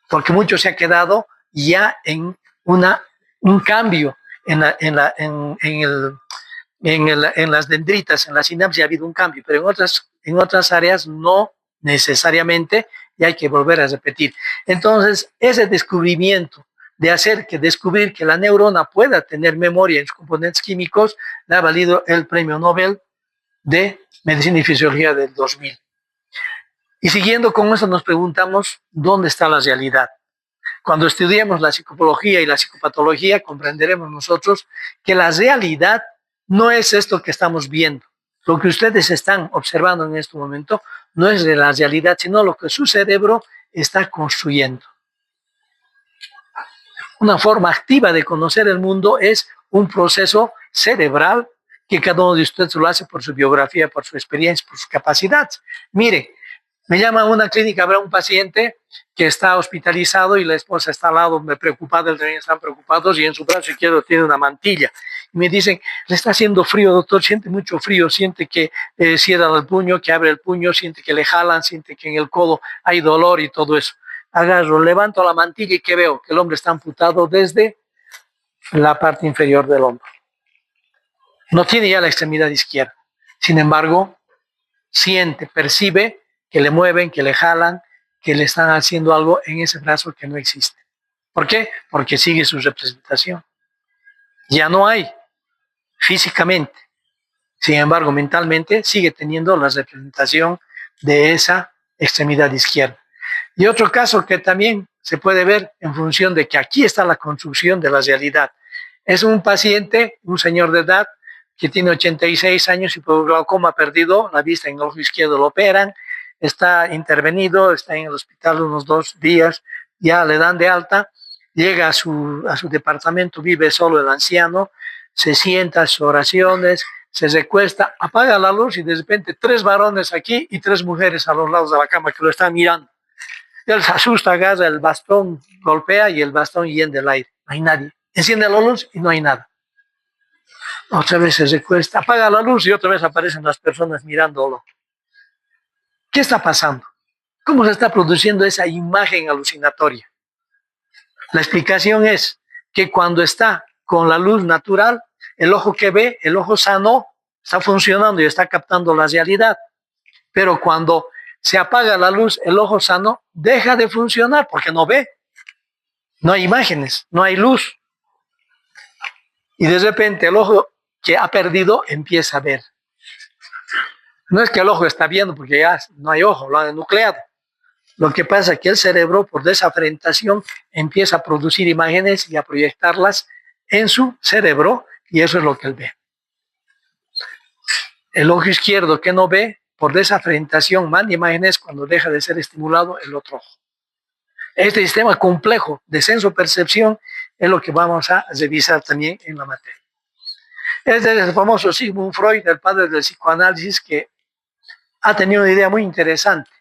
Porque mucho se ha quedado ya en un cambio en las dendritas, en la sinapsis ha habido un cambio, pero en otras áreas no necesariamente y hay que volver a repetir. Entonces, ese descubrimiento de descubrir que la neurona pueda tener memoria en sus componentes químicos, le ha valido el Premio Nobel de Medicina y Fisiología del 2000. Y siguiendo con eso nos preguntamos, ¿dónde está la realidad? Cuando estudiemos la psicopatología y la psicopatología, comprenderemos nosotros que la realidad no es esto que estamos viendo. Lo que ustedes están observando en este momento no es de la realidad, sino lo que su cerebro está construyendo. Una forma activa de conocer el mundo es un proceso cerebral que cada uno de ustedes lo hace por su biografía, por su experiencia, por sus capacidades. Mire, me llama a una clínica, habrá un paciente que está hospitalizado y la esposa está al lado, me preocupada, él también están preocupados y en su brazo izquierdo tiene una mantilla. Y me dicen, le está haciendo frío, doctor, siente mucho frío, siente que cierra el puño, que abre el puño, siente que le jalan, siente que en el codo hay dolor y todo eso. Agarro, levanto la mantilla y ¿qué veo? Que el hombre está amputado desde la parte inferior del hombro. No tiene ya la extremidad izquierda. Sin embargo, siente, percibe que le mueven, que le jalan, que le están haciendo algo en ese brazo que no existe. ¿Por qué? Porque sigue su representación. Ya no hay físicamente. Sin embargo, mentalmente sigue teniendo la representación de esa extremidad izquierda. Y otro caso que también se puede ver en función de que aquí está la construcción de la realidad. Es un paciente, un señor de edad, que tiene 86 años y por glaucoma ha perdido la vista en el ojo izquierdo, lo operan, está intervenido, está en el hospital unos 2 días, ya le dan de alta, llega a su departamento, vive solo el anciano, se sienta, sus oraciones, se recuesta, apaga la luz y de repente 3 varones aquí y 3 mujeres a los lados de la cama que lo están mirando. Él se asusta, agarra el bastón, golpea y el bastón hiende el aire. No hay nadie. Enciende la luz y no hay nada. Otra vez se recuesta, apaga la luz y otra vez aparecen las personas mirándolo. ¿Qué está pasando? ¿Cómo se está produciendo esa imagen alucinatoria? La explicación es que cuando está con la luz natural, el ojo que ve, el ojo sano, está funcionando y está captando la realidad. Pero cuando se apaga la luz, el ojo sano deja de funcionar porque no ve. No hay imágenes, no hay luz. Y de repente el ojo que ha perdido empieza a ver. No es que el ojo está viendo porque ya no hay ojo, lo han enucleado. Lo que pasa es que el cerebro, por desafrentación, empieza a producir imágenes y a proyectarlas en su cerebro, y eso es lo que él ve. El ojo izquierdo que no ve, por desafrentación, manda imágenes cuando deja de ser estimulado el otro ojo. Este sistema complejo de senso-percepción es lo que vamos a revisar también en la materia. Este es el famoso Sigmund Freud, el padre del psicoanálisis, que ha tenido una idea muy interesante.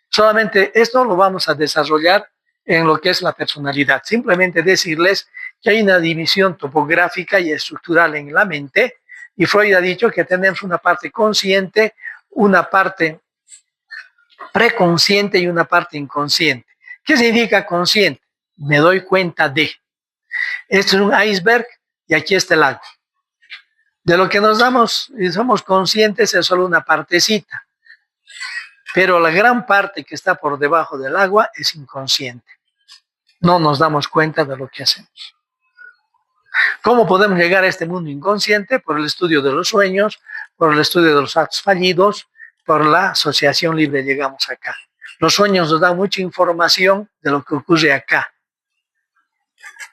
Solamente esto lo vamos a desarrollar en lo que es la personalidad. Simplemente decirles que hay una división topográfica y estructural en la mente, y Freud ha dicho que tenemos una parte consciente, una parte preconsciente y una parte inconsciente. ¿Qué significa consciente? Me doy cuenta de. Esto es un iceberg y aquí está el agua. De lo que nos damos y somos conscientes es solo una partecita, pero la gran parte que está por debajo del agua es inconsciente. No nos damos cuenta de lo que hacemos. ¿Cómo podemos llegar a este mundo inconsciente? Por el estudio de los sueños, por el estudio de los actos fallidos, por la asociación libre llegamos acá. Los sueños nos dan mucha información de lo que ocurre acá.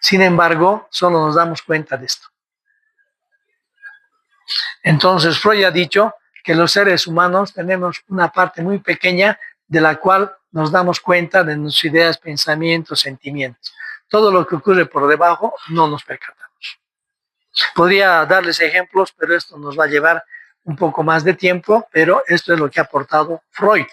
Sin embargo, solo nos damos cuenta de esto. Entonces, Freud ha dicho que los seres humanos tenemos una parte muy pequeña de la cual nos damos cuenta de nuestras ideas, pensamientos, sentimientos. Todo lo que ocurre por debajo no nos percatamos. Podría darles ejemplos, pero esto nos va a llevar un poco más de tiempo, pero esto es lo que ha aportado Freud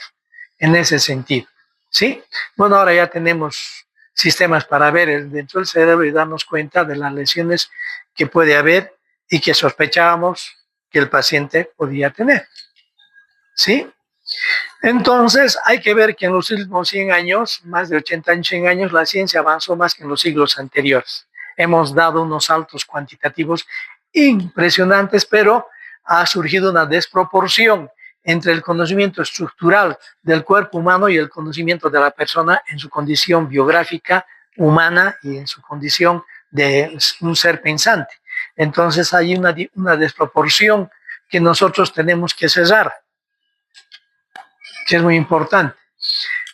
en ese sentido. ¿Sí? Bueno, ahora ya tenemos sistemas para ver dentro del cerebro y darnos cuenta de las lesiones que puede haber y que sospechábamos que el paciente podía tener. ¿Sí? Entonces, hay que ver que en los últimos 100 años, más de 80 años, 100 años, la ciencia avanzó más que en los siglos anteriores. Hemos dado unos saltos cuantitativos impresionantes, pero ha surgido una desproporción entre el conocimiento estructural del cuerpo humano y el conocimiento de la persona en su condición biográfica humana y en su condición de un ser pensante. Entonces hay una desproporción que nosotros tenemos que cesar, que es muy importante.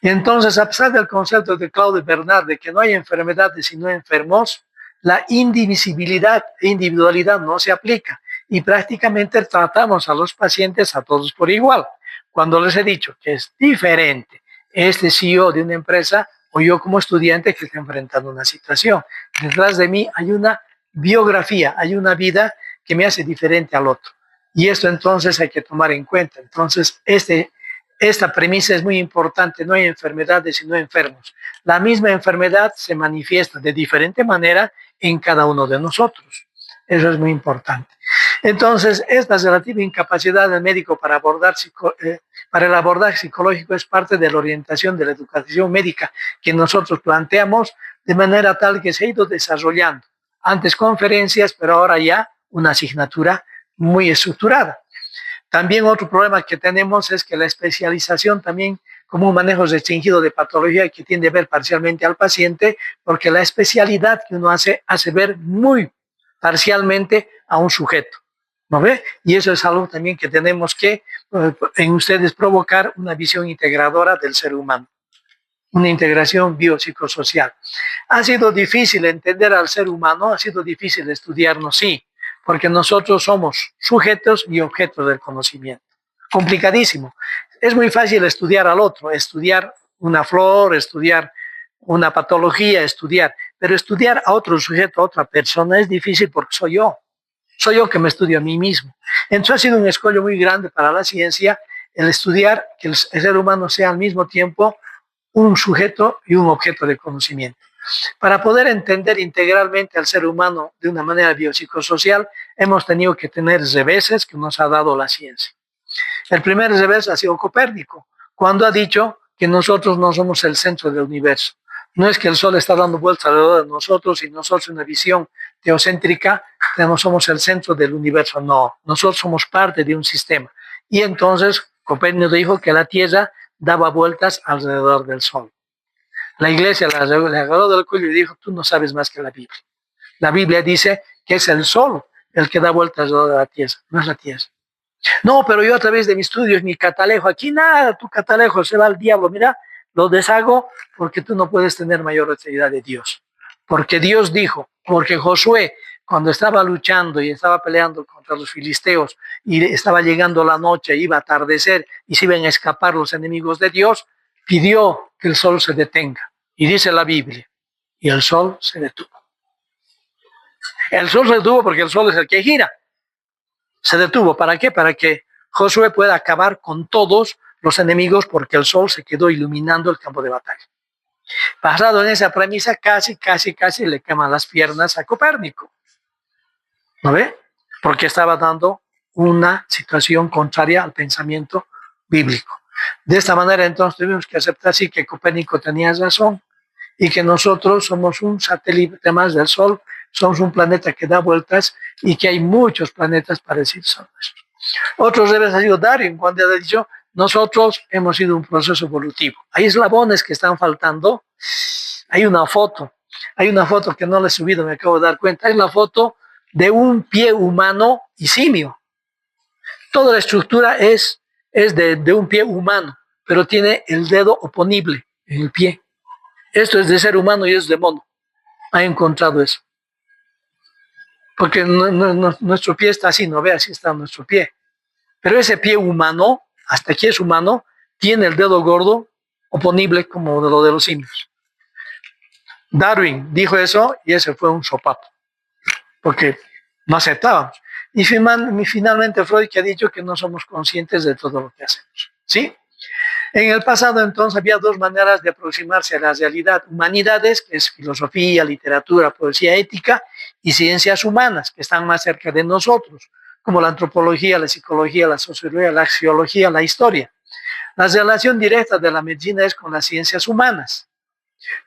Entonces, a pesar del concepto de Claude Bernard de que no hay enfermedades sino enfermos, la indivisibilidad e individualidad no se aplica y prácticamente tratamos a los pacientes a todos por igual. Cuando les he dicho que es diferente este CEO de una empresa o yo como estudiante que está enfrentando una situación, detrás de mí hay una biografía, hay una vida que me hace diferente al otro. Y esto entonces hay que tomar en cuenta. Entonces, esta premisa es muy importante, no hay enfermedades sino enfermos. La misma enfermedad se manifiesta de diferente manera en cada uno de nosotros. Eso es muy importante. Entonces, esta relativa incapacidad del médico para el abordaje psicológico es parte de la orientación de la educación médica que nosotros planteamos de manera tal que se ha ido desarrollando. Antes conferencias, pero ahora ya una asignatura muy estructurada. También otro problema que tenemos es que la especialización también como un manejo restringido de patología que tiende a ver parcialmente al paciente, porque la especialidad que uno hace ver muy parcialmente a un sujeto, ¿no ve? Y eso es algo también que tenemos que en ustedes provocar una visión integradora del ser humano, una integración biopsicosocial. Ha sido difícil entender al ser humano, ha sido difícil estudiarnos, sí, porque nosotros somos sujetos y objetos del conocimiento. Complicadísimo. Es muy fácil estudiar al otro, estudiar una flor, estudiar una patología, pero estudiar a otro sujeto, a otra persona, es difícil porque soy yo. Soy yo que me estudio a mí mismo. Entonces ha sido un escollo muy grande para la ciencia el estudiar que el ser humano sea al mismo tiempo un sujeto y un objeto de conocimiento. Para poder entender integralmente al ser humano de una manera biopsicosocial, hemos tenido que tener reveses que nos ha dado la ciencia. El primer revés ha sido Copérnico, cuando ha dicho que nosotros no somos el centro del universo. No es que el Sol está dando vueltas alrededor de nosotros y nosotros una visión teocéntrica, no somos el centro del universo, no, nosotros somos parte de un sistema. Y entonces Copérnico dijo que la Tierra daba vueltas alrededor del Sol. La iglesia le agarró del cuello y dijo, tú no sabes más que la Biblia. La Biblia dice que es el Sol el que da vueltas alrededor de la Tierra, no es la Tierra. No, pero yo a través de mis estudios, mi catalejo, aquí nada, tu catalejo se va al diablo, mira, lo deshago porque tú no puedes tener mayor autoridad de Dios. Porque Dios dijo, porque Josué, cuando estaba luchando y estaba peleando contra los filisteos y estaba llegando la noche, iba a atardecer y se iban a escapar los enemigos de Dios, pidió que el sol se detenga. Y dice la Biblia, y el sol se detuvo. El sol se detuvo porque el sol es el que gira. Se detuvo. ¿Para qué? Para que Josué pueda acabar con todos los enemigos porque el sol se quedó iluminando el campo de batalla. Basado en esa premisa, casi le queman las piernas a Copérnico. ¿No ve? Porque estaba dando una situación contraria al pensamiento bíblico. De esta manera, entonces, tuvimos que aceptar sí que Copérnico tenía razón y que nosotros somos un satélite más del Sol, somos un planeta que da vueltas y que hay muchos planetas parecidos a nuestro. Otros revés ha sido Darwin, cuando ha dicho, nosotros hemos sido un proceso evolutivo. Hay eslabones que están faltando. Hay una foto que no le he subido, me acabo de dar cuenta. Es la foto de un pie humano y simio. Toda la estructura es de un pie humano, pero tiene el dedo oponible en el pie. Esto es de ser humano y es de mono. Ha encontrado eso. Porque nuestro pie está así, no ve, así está nuestro pie. Pero ese pie humano, hasta aquí es humano, tiene el dedo gordo oponible como de lo de los simios. Darwin dijo eso y ese fue un sopapo, porque no aceptábamos. Y finalmente Freud que ha dicho que no somos conscientes de todo lo que hacemos. ¿Sí? En el pasado entonces había dos maneras de aproximarse a la realidad. Humanidades, que es filosofía, literatura, poesía, ética, y ciencias humanas, que están más cerca de nosotros, como la antropología, la psicología, la sociología, la axiología, la historia. La relación directa de la medicina es con las ciencias humanas,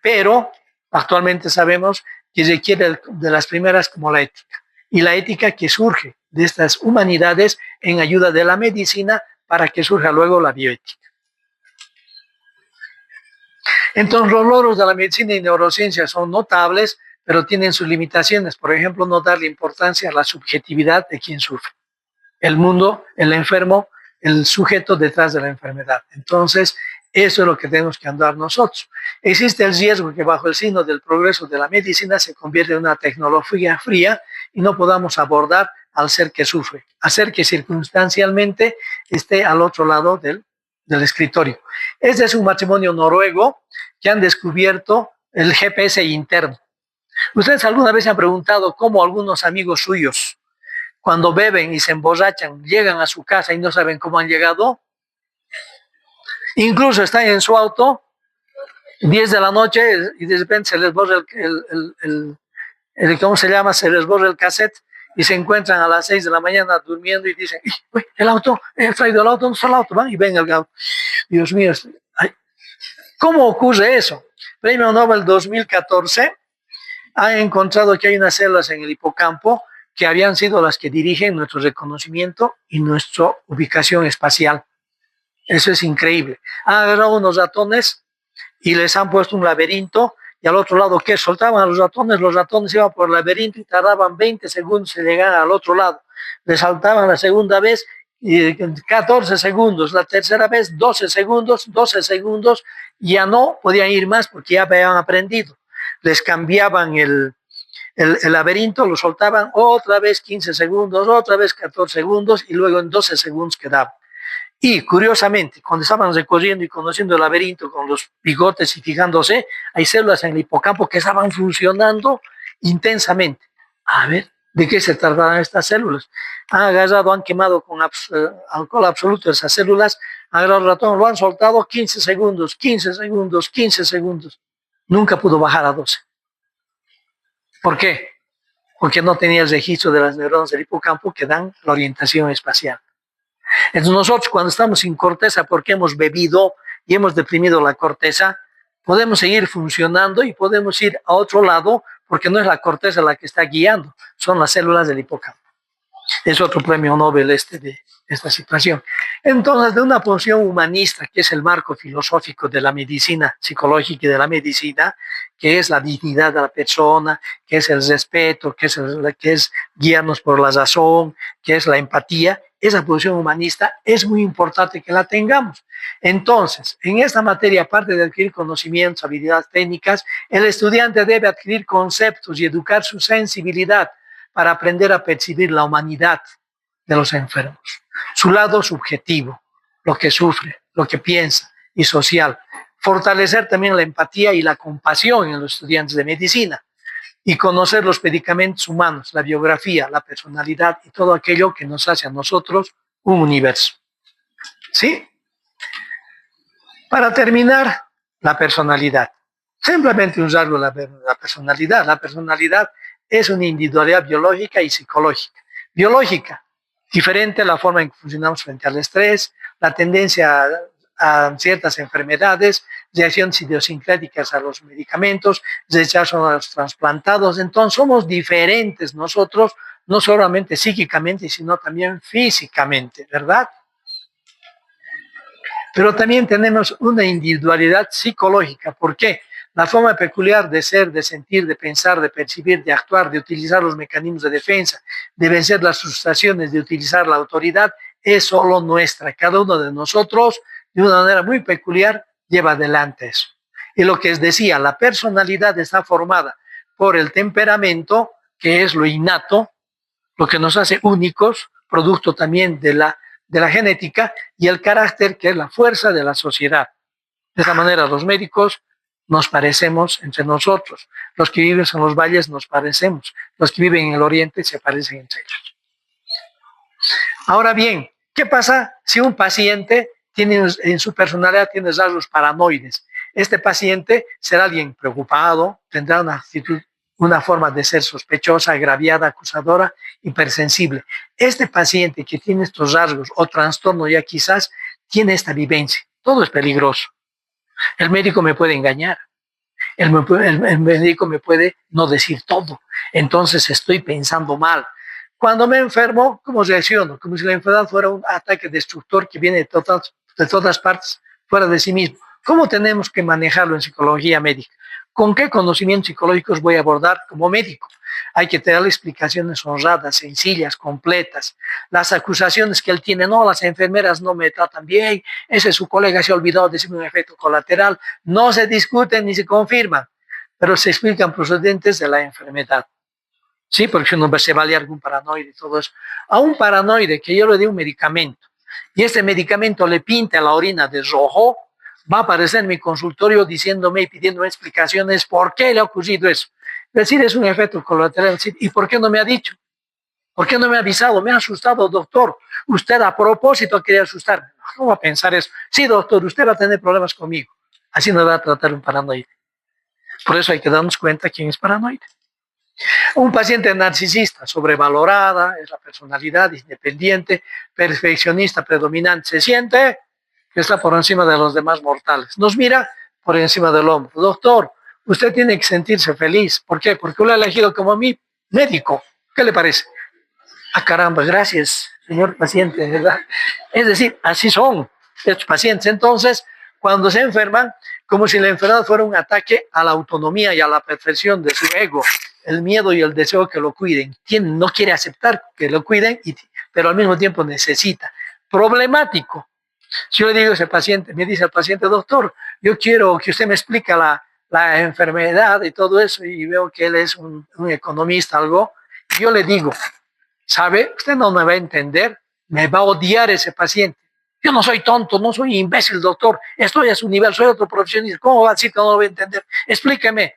pero actualmente sabemos que requiere de las primeras como la ética, y la ética que surge de estas humanidades en ayuda de la medicina para que surja luego la bioética. Entonces los logros de la medicina y neurociencia son notables, pero tienen sus limitaciones. Por ejemplo, no darle importancia a la subjetividad de quien sufre. El mundo, el enfermo, el sujeto detrás de la enfermedad. Entonces, eso es lo que tenemos que andar nosotros. Existe el riesgo que bajo el signo del progreso de la medicina se convierta en una tecnología fría y no podamos abordar al ser que sufre, hacer que circunstancialmente esté al otro lado del escritorio. Este es un matrimonio noruego que han descubierto el GPS interno. ¿Ustedes alguna vez se han preguntado cómo algunos amigos suyos, cuando beben y se emborrachan, llegan a su casa y no saben cómo han llegado? Incluso están en su auto, 10 de la noche, y de repente se les borra ¿cómo se llama? Se les borra el cassette y se encuentran a las 6 de la mañana durmiendo y dicen, el auto, he traído el auto, ¿dónde está el auto? Van y ven el auto. Dios mío, ¿cómo ocurre eso? Premio Nobel 2014 ha encontrado que hay unas células en el hipocampo que habían sido las que dirigen nuestro reconocimiento y nuestra ubicación espacial. Eso es increíble. Han agarrado unos ratones y les han puesto un laberinto y al otro lado, ¿qué? Soltaban a los ratones iban por el laberinto y tardaban 20 segundos en llegar al otro lado. Les saltaban la segunda vez y 14 segundos, la tercera vez 12 segundos, ya no podían ir más porque ya habían aprendido. Les cambiaban el laberinto, lo soltaban otra vez 15 segundos, otra vez 14 segundos y luego en 12 segundos quedaban. Y curiosamente, cuando estaban recorriendo y conociendo el laberinto con los bigotes y fijándose, hay células en el hipocampo que estaban funcionando intensamente. A ver, ¿De qué se tratan estas células? Han agarrado, han quemado con alcohol absoluto esas células, han agarrado el ratón, lo han soltado 15 segundos, 15 segundos, 15 segundos. Nunca pudo bajar a 12. ¿Por qué? Porque no tenía el registro de las neuronas del hipocampo que dan la orientación espacial. Entonces nosotros cuando estamos sin corteza porque hemos bebido y hemos deprimido la corteza, podemos seguir funcionando y podemos ir a otro lado porque no es la corteza la que está guiando, son las células del hipocampo. Es otro premio Nobel de esta situación. Entonces, de una posición humanista, que es el marco filosófico de la medicina psicológica y de la medicina, que es la dignidad de la persona, que es el respeto, que es guiarnos por la razón, que es la empatía, esa posición humanista es muy importante que la tengamos. Entonces, en esta materia, aparte de adquirir conocimientos, habilidades técnicas, el estudiante debe adquirir conceptos y educar su sensibilidad para aprender a percibir la humanidad de los enfermos, su lado subjetivo, lo que sufre, lo que piensa y social. Fortalecer también la empatía y la compasión en los estudiantes de medicina y conocer los medicamentos humanos, la biografía, la personalidad y todo aquello que nos hace a nosotros un universo. ¿Sí? Para terminar, la personalidad. Simplemente un rasgo de la personalidad. La personalidad es una individualidad biológica y psicológica. Biológica, diferente a la forma en que funcionamos frente al estrés, la tendencia a ciertas enfermedades, reacciones idiosincráticas a los medicamentos, rechazo a los trasplantados. Entonces somos diferentes nosotros, no solamente psíquicamente, sino también físicamente, ¿verdad? Pero también tenemos una individualidad psicológica. ¿Por qué? La forma peculiar de ser, de sentir, de pensar, de percibir, de actuar, de utilizar los mecanismos de defensa, de vencer las frustraciones, de utilizar la autoridad, es solo nuestra. Cada uno de nosotros, de una manera muy peculiar, lleva adelante eso. Y lo que les decía, la personalidad está formada por el temperamento, que es lo innato, lo que nos hace únicos, producto también de la genética, y el carácter, que es la fuerza de la sociedad. De esa manera, los médicos nos parecemos entre nosotros. Los que viven en los valles nos parecemos. Los que viven en el oriente se parecen entre ellos. Ahora bien, ¿qué pasa si un paciente tiene en su personalidad tiene rasgos paranoides? Este paciente será alguien preocupado, tendrá una actitud, una forma de ser sospechosa, agraviada, acusadora, hipersensible. Este paciente que tiene estos rasgos o trastorno ya quizás tiene esta vivencia. Todo es peligroso. El médico me puede engañar. El médico me puede no decir todo. Entonces estoy pensando mal. Cuando me enfermo, ¿cómo reacciono? Como si la enfermedad fuera un ataque destructor que viene de todas partes, fuera de sí mismo. ¿Cómo tenemos que manejarlo en psicología médica? ¿Con qué conocimientos psicológicos voy a abordar como médico? Hay que tener explicaciones honradas, sencillas, completas. Las acusaciones que él tiene, no, las enfermeras no me tratan bien, ese su colega se ha olvidado de decirme un efecto colateral, no se discuten ni se confirman, pero se explican procedentes de la enfermedad. Sí, porque uno se vale algún paranoide y todo eso. A un paranoide que yo le dé un medicamento y este medicamento le pinta la orina de rojo, va a aparecer en mi consultorio diciéndome y pidiéndome explicaciones por qué le ha ocurrido eso. Es decir, es un efecto colateral. Decir, ¿y por qué no me ha dicho? ¿Por qué no me ha avisado? Me ha asustado, doctor. Usted a propósito quería asustarme. ¿Cómo va a pensar eso? Sí, doctor, usted va a tener problemas conmigo. Así no va a tratar un paranoide. Por eso hay que darnos cuenta quién es paranoide. Un paciente narcisista, sobrevalorada, es la personalidad independiente, perfeccionista predominante, se siente que está por encima de los demás mortales. Nos mira por encima del hombro. Doctor, usted tiene que sentirse feliz. ¿Por qué? Porque lo ha elegido como mi médico. ¿Qué le parece? Ah, caramba, gracias, señor paciente, ¿verdad? Es decir, así son estos pacientes. Entonces, cuando se enferman, como si la enfermedad fuera un ataque a la autonomía y a la perfección de su ego, el miedo y el deseo que lo cuiden. No quiere aceptar que lo cuiden, pero al mismo tiempo necesita. Problemático. Si yo le digo a ese paciente, me dice el paciente, doctor, yo quiero que usted me explique la enfermedad y todo eso, y veo que él es un economista, algo, y yo le digo, ¿sabe? Usted no me va a entender, me va a odiar ese paciente. Yo no soy tonto, no soy imbécil, doctor, estoy a su nivel, soy otro profesionista, ¿cómo va a decir que no lo va a entender? Explíqueme.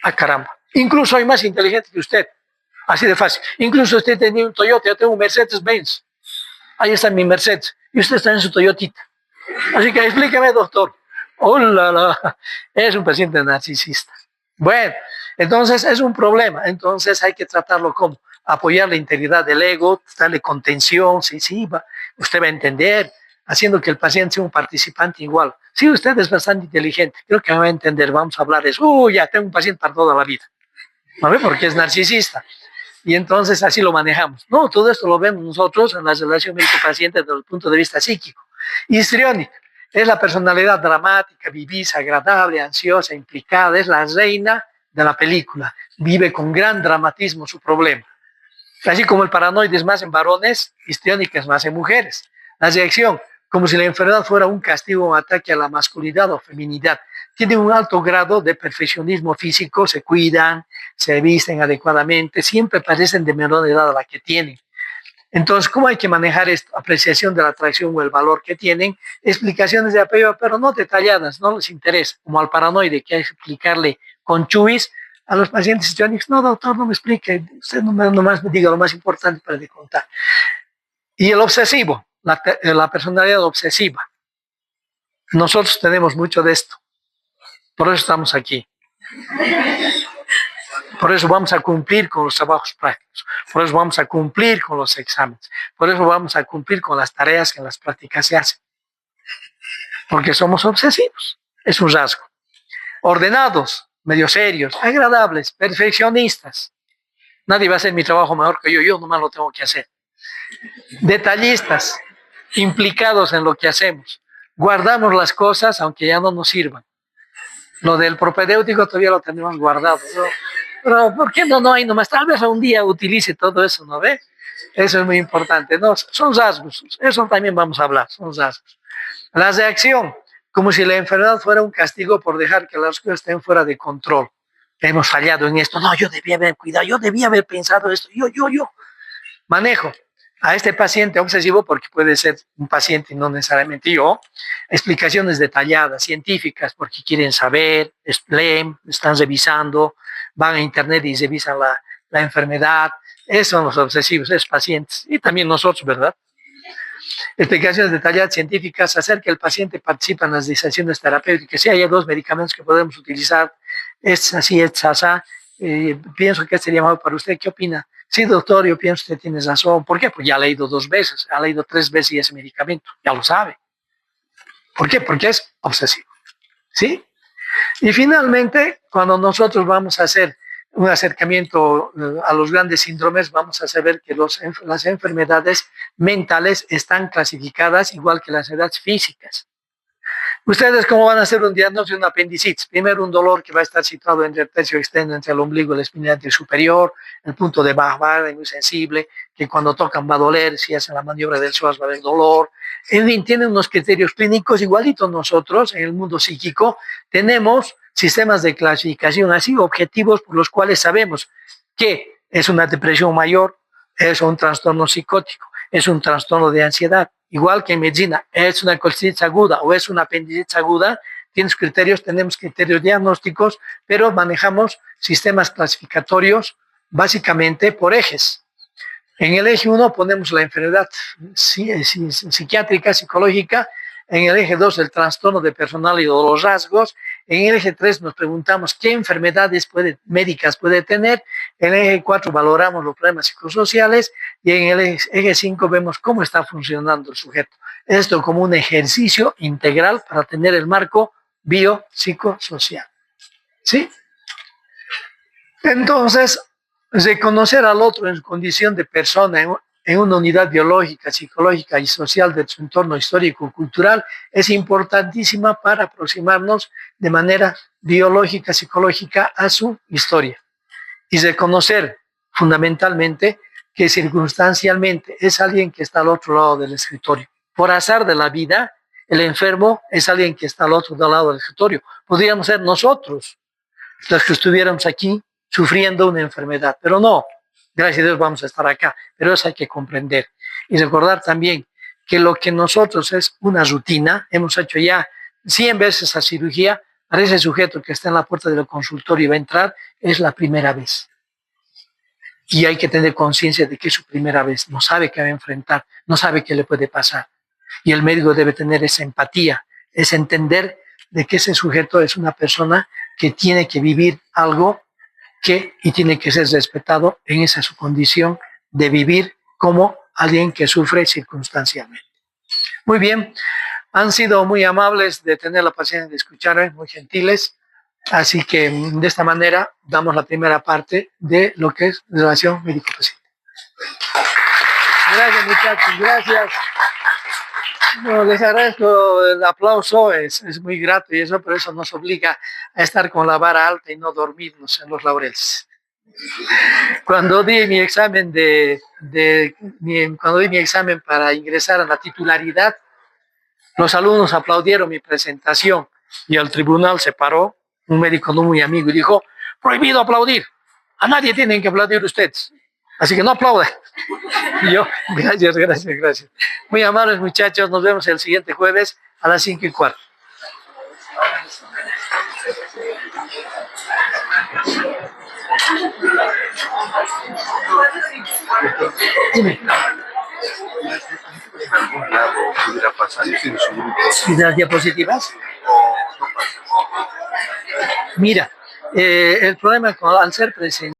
Ah, caramba, incluso soy más inteligente que usted. Así de fácil. Incluso usted tenía un Toyota, yo tengo un Mercedes-Benz. Ahí está mi Mercedes. Y usted está en su Toyotita. Así que explíqueme, doctor. ¡Hola! Es un paciente narcisista. Bueno, entonces es un problema. Entonces hay que tratarlo como apoyar la integridad del ego, darle contención. Sí, sí, usted va a entender, haciendo que el paciente sea un participante igual. Sí, usted es bastante inteligente. Creo que me va a entender. Vamos a hablar de eso. Ya tengo un paciente para toda la vida. ¿No ve? Porque es narcisista. Y entonces así lo manejamos. No, todo esto lo vemos nosotros en la relación médico-paciente desde el punto de vista psíquico. Histriónica es la personalidad dramática, vivisa, agradable, ansiosa, implicada, es la reina de la película. Vive con gran dramatismo su problema. Así como el paranoide es más en varones, histriónica es más en mujeres. La reacción, como si la enfermedad fuera un castigo o un ataque a la masculinidad o feminidad. Tienen un alto grado de perfeccionismo físico, se cuidan, se visten adecuadamente, siempre parecen de menor edad a la que tienen. Entonces, ¿cómo hay que manejar esto? Apreciación de la atracción o el valor que tienen, explicaciones de apego, pero no detalladas, no les interesa, como al paranoide, que hay que explicarle con chubis. A los pacientes histriónicos, no, doctor, no me explique, usted nomás me diga lo más importante para de contar. Y el obsesivo, la personalidad obsesiva. Nosotros tenemos mucho de esto. Por eso estamos aquí. Por eso vamos a cumplir con los trabajos prácticos. Por eso vamos a cumplir con los exámenes. Por eso vamos a cumplir con las tareas que en las prácticas se hacen. Porque somos obsesivos. Es un rasgo. Ordenados, medio serios, agradables, perfeccionistas. Nadie va a hacer mi trabajo mejor que yo nomás lo tengo que hacer. Detallistas, implicados en lo que hacemos. Guardamos las cosas aunque ya no nos sirvan. Lo del propedéutico todavía lo tenemos guardado, ¿no? Pero ¿por qué no hay nomás? Tal vez un día utilice todo eso, ¿no ve? Eso es muy importante, ¿no? Son rasgos, eso también vamos a hablar, son rasgos. La reacción, como si la enfermedad fuera un castigo por dejar que las cosas estén fuera de control. Hemos fallado en esto, no, yo debía haber cuidado, yo debía haber pensado esto, yo. Manejo a este paciente obsesivo, porque puede ser un paciente y no necesariamente yo, explicaciones detalladas, científicas, porque quieren saber, leen, están revisando, van a internet y revisan la enfermedad. Esos son los obsesivos, esos pacientes, y también nosotros, ¿verdad? Explicaciones detalladas científicas, hacer que el paciente participe en las decisiones terapéuticas. Si hay dos medicamentos que podemos utilizar, es así, es así. Pienso que sería mejor para usted. ¿Qué opina? Sí, doctor, yo pienso que tienes razón. ¿Por qué? Pues ya ha leído 2 veces, ha leído 3 veces ese medicamento, ya lo sabe. ¿Por qué? Porque es obsesivo. ¿Sí? Y finalmente, cuando nosotros vamos a hacer un acercamiento a los grandes síndromes, vamos a saber que las enfermedades mentales están clasificadas igual que las enfermedades físicas. ¿Ustedes cómo van a hacer un diagnóstico de una apendicitis? Primero, un dolor que va a estar situado entre el tercio externo, entre el ombligo y la espina anterior superior, el punto de baja, muy sensible, que cuando tocan va a doler, si hacen la maniobra del psoas va a haber dolor. En fin, tienen unos criterios clínicos igualitos nosotros, en el mundo psíquico, tenemos sistemas de clasificación así, objetivos por los cuales sabemos que es una depresión mayor, es un trastorno psicótico, es un trastorno de ansiedad. Igual que en medicina, es una colititis aguda o es una apendicitis aguda, tenemos criterios diagnósticos, pero manejamos sistemas clasificatorios básicamente por ejes. En el eje 1 ponemos la enfermedad psiquiátrica, psicológica. En el eje 2 el trastorno de personalidad o los rasgos. En el eje 3 nos preguntamos qué enfermedades médicas puede tener. En el eje 4 valoramos los problemas psicosociales y en el eje 5 vemos cómo está funcionando el sujeto. Esto como un ejercicio integral para tener el marco biopsicosocial. ¿Sí? Entonces, reconocer al otro en su condición de persona, en una unidad biológica, psicológica y social de su entorno histórico-cultural es importantísima para aproximarnos de manera biológica, psicológica a su historia. Y reconocer fundamentalmente que circunstancialmente es alguien que está al otro lado del escritorio. Por azar de la vida, el enfermo es alguien que está al otro lado del escritorio. Podríamos ser nosotros los que estuviéramos aquí sufriendo una enfermedad, pero no, gracias a Dios vamos a estar acá, pero eso hay que comprender y recordar también que lo que nosotros es una rutina, hemos hecho ya 100 veces esa cirugía, para ese sujeto que está en la puerta del consultorio y va a entrar, es la primera vez. y hay que tener conciencia de que es su primera vez, no sabe qué va a enfrentar, no sabe qué le puede pasar. Y el médico debe tener esa empatía, es entender de que ese sujeto es una persona que tiene que vivir algo y tiene que ser respetado en esa su condición de vivir como alguien que sufre circunstancialmente. Muy bien, han sido muy amables de tener la paciencia de escucharme, muy gentiles. Así que de esta manera damos la primera parte de lo que es relación médico-paciente. Gracias, muchachos, gracias. No, les agradezco el aplauso, es muy grato y eso, pero eso nos obliga a estar con la vara alta y no dormirnos en los laureles. Cuando di mi examen cuando di mi examen para ingresar a la titularidad, los alumnos aplaudieron mi presentación y el tribunal se paró, un médico no muy amigo, y dijo: prohibido aplaudir, a nadie tienen que aplaudir ustedes, así que no aplaudan. Y yo, gracias. Muy amables, muchachos, nos vemos el siguiente jueves a las 5:15. Dime. En algún lado pudiera pasar en su grupo. ¿Y las diapositivas? Mira, el problema al ser presente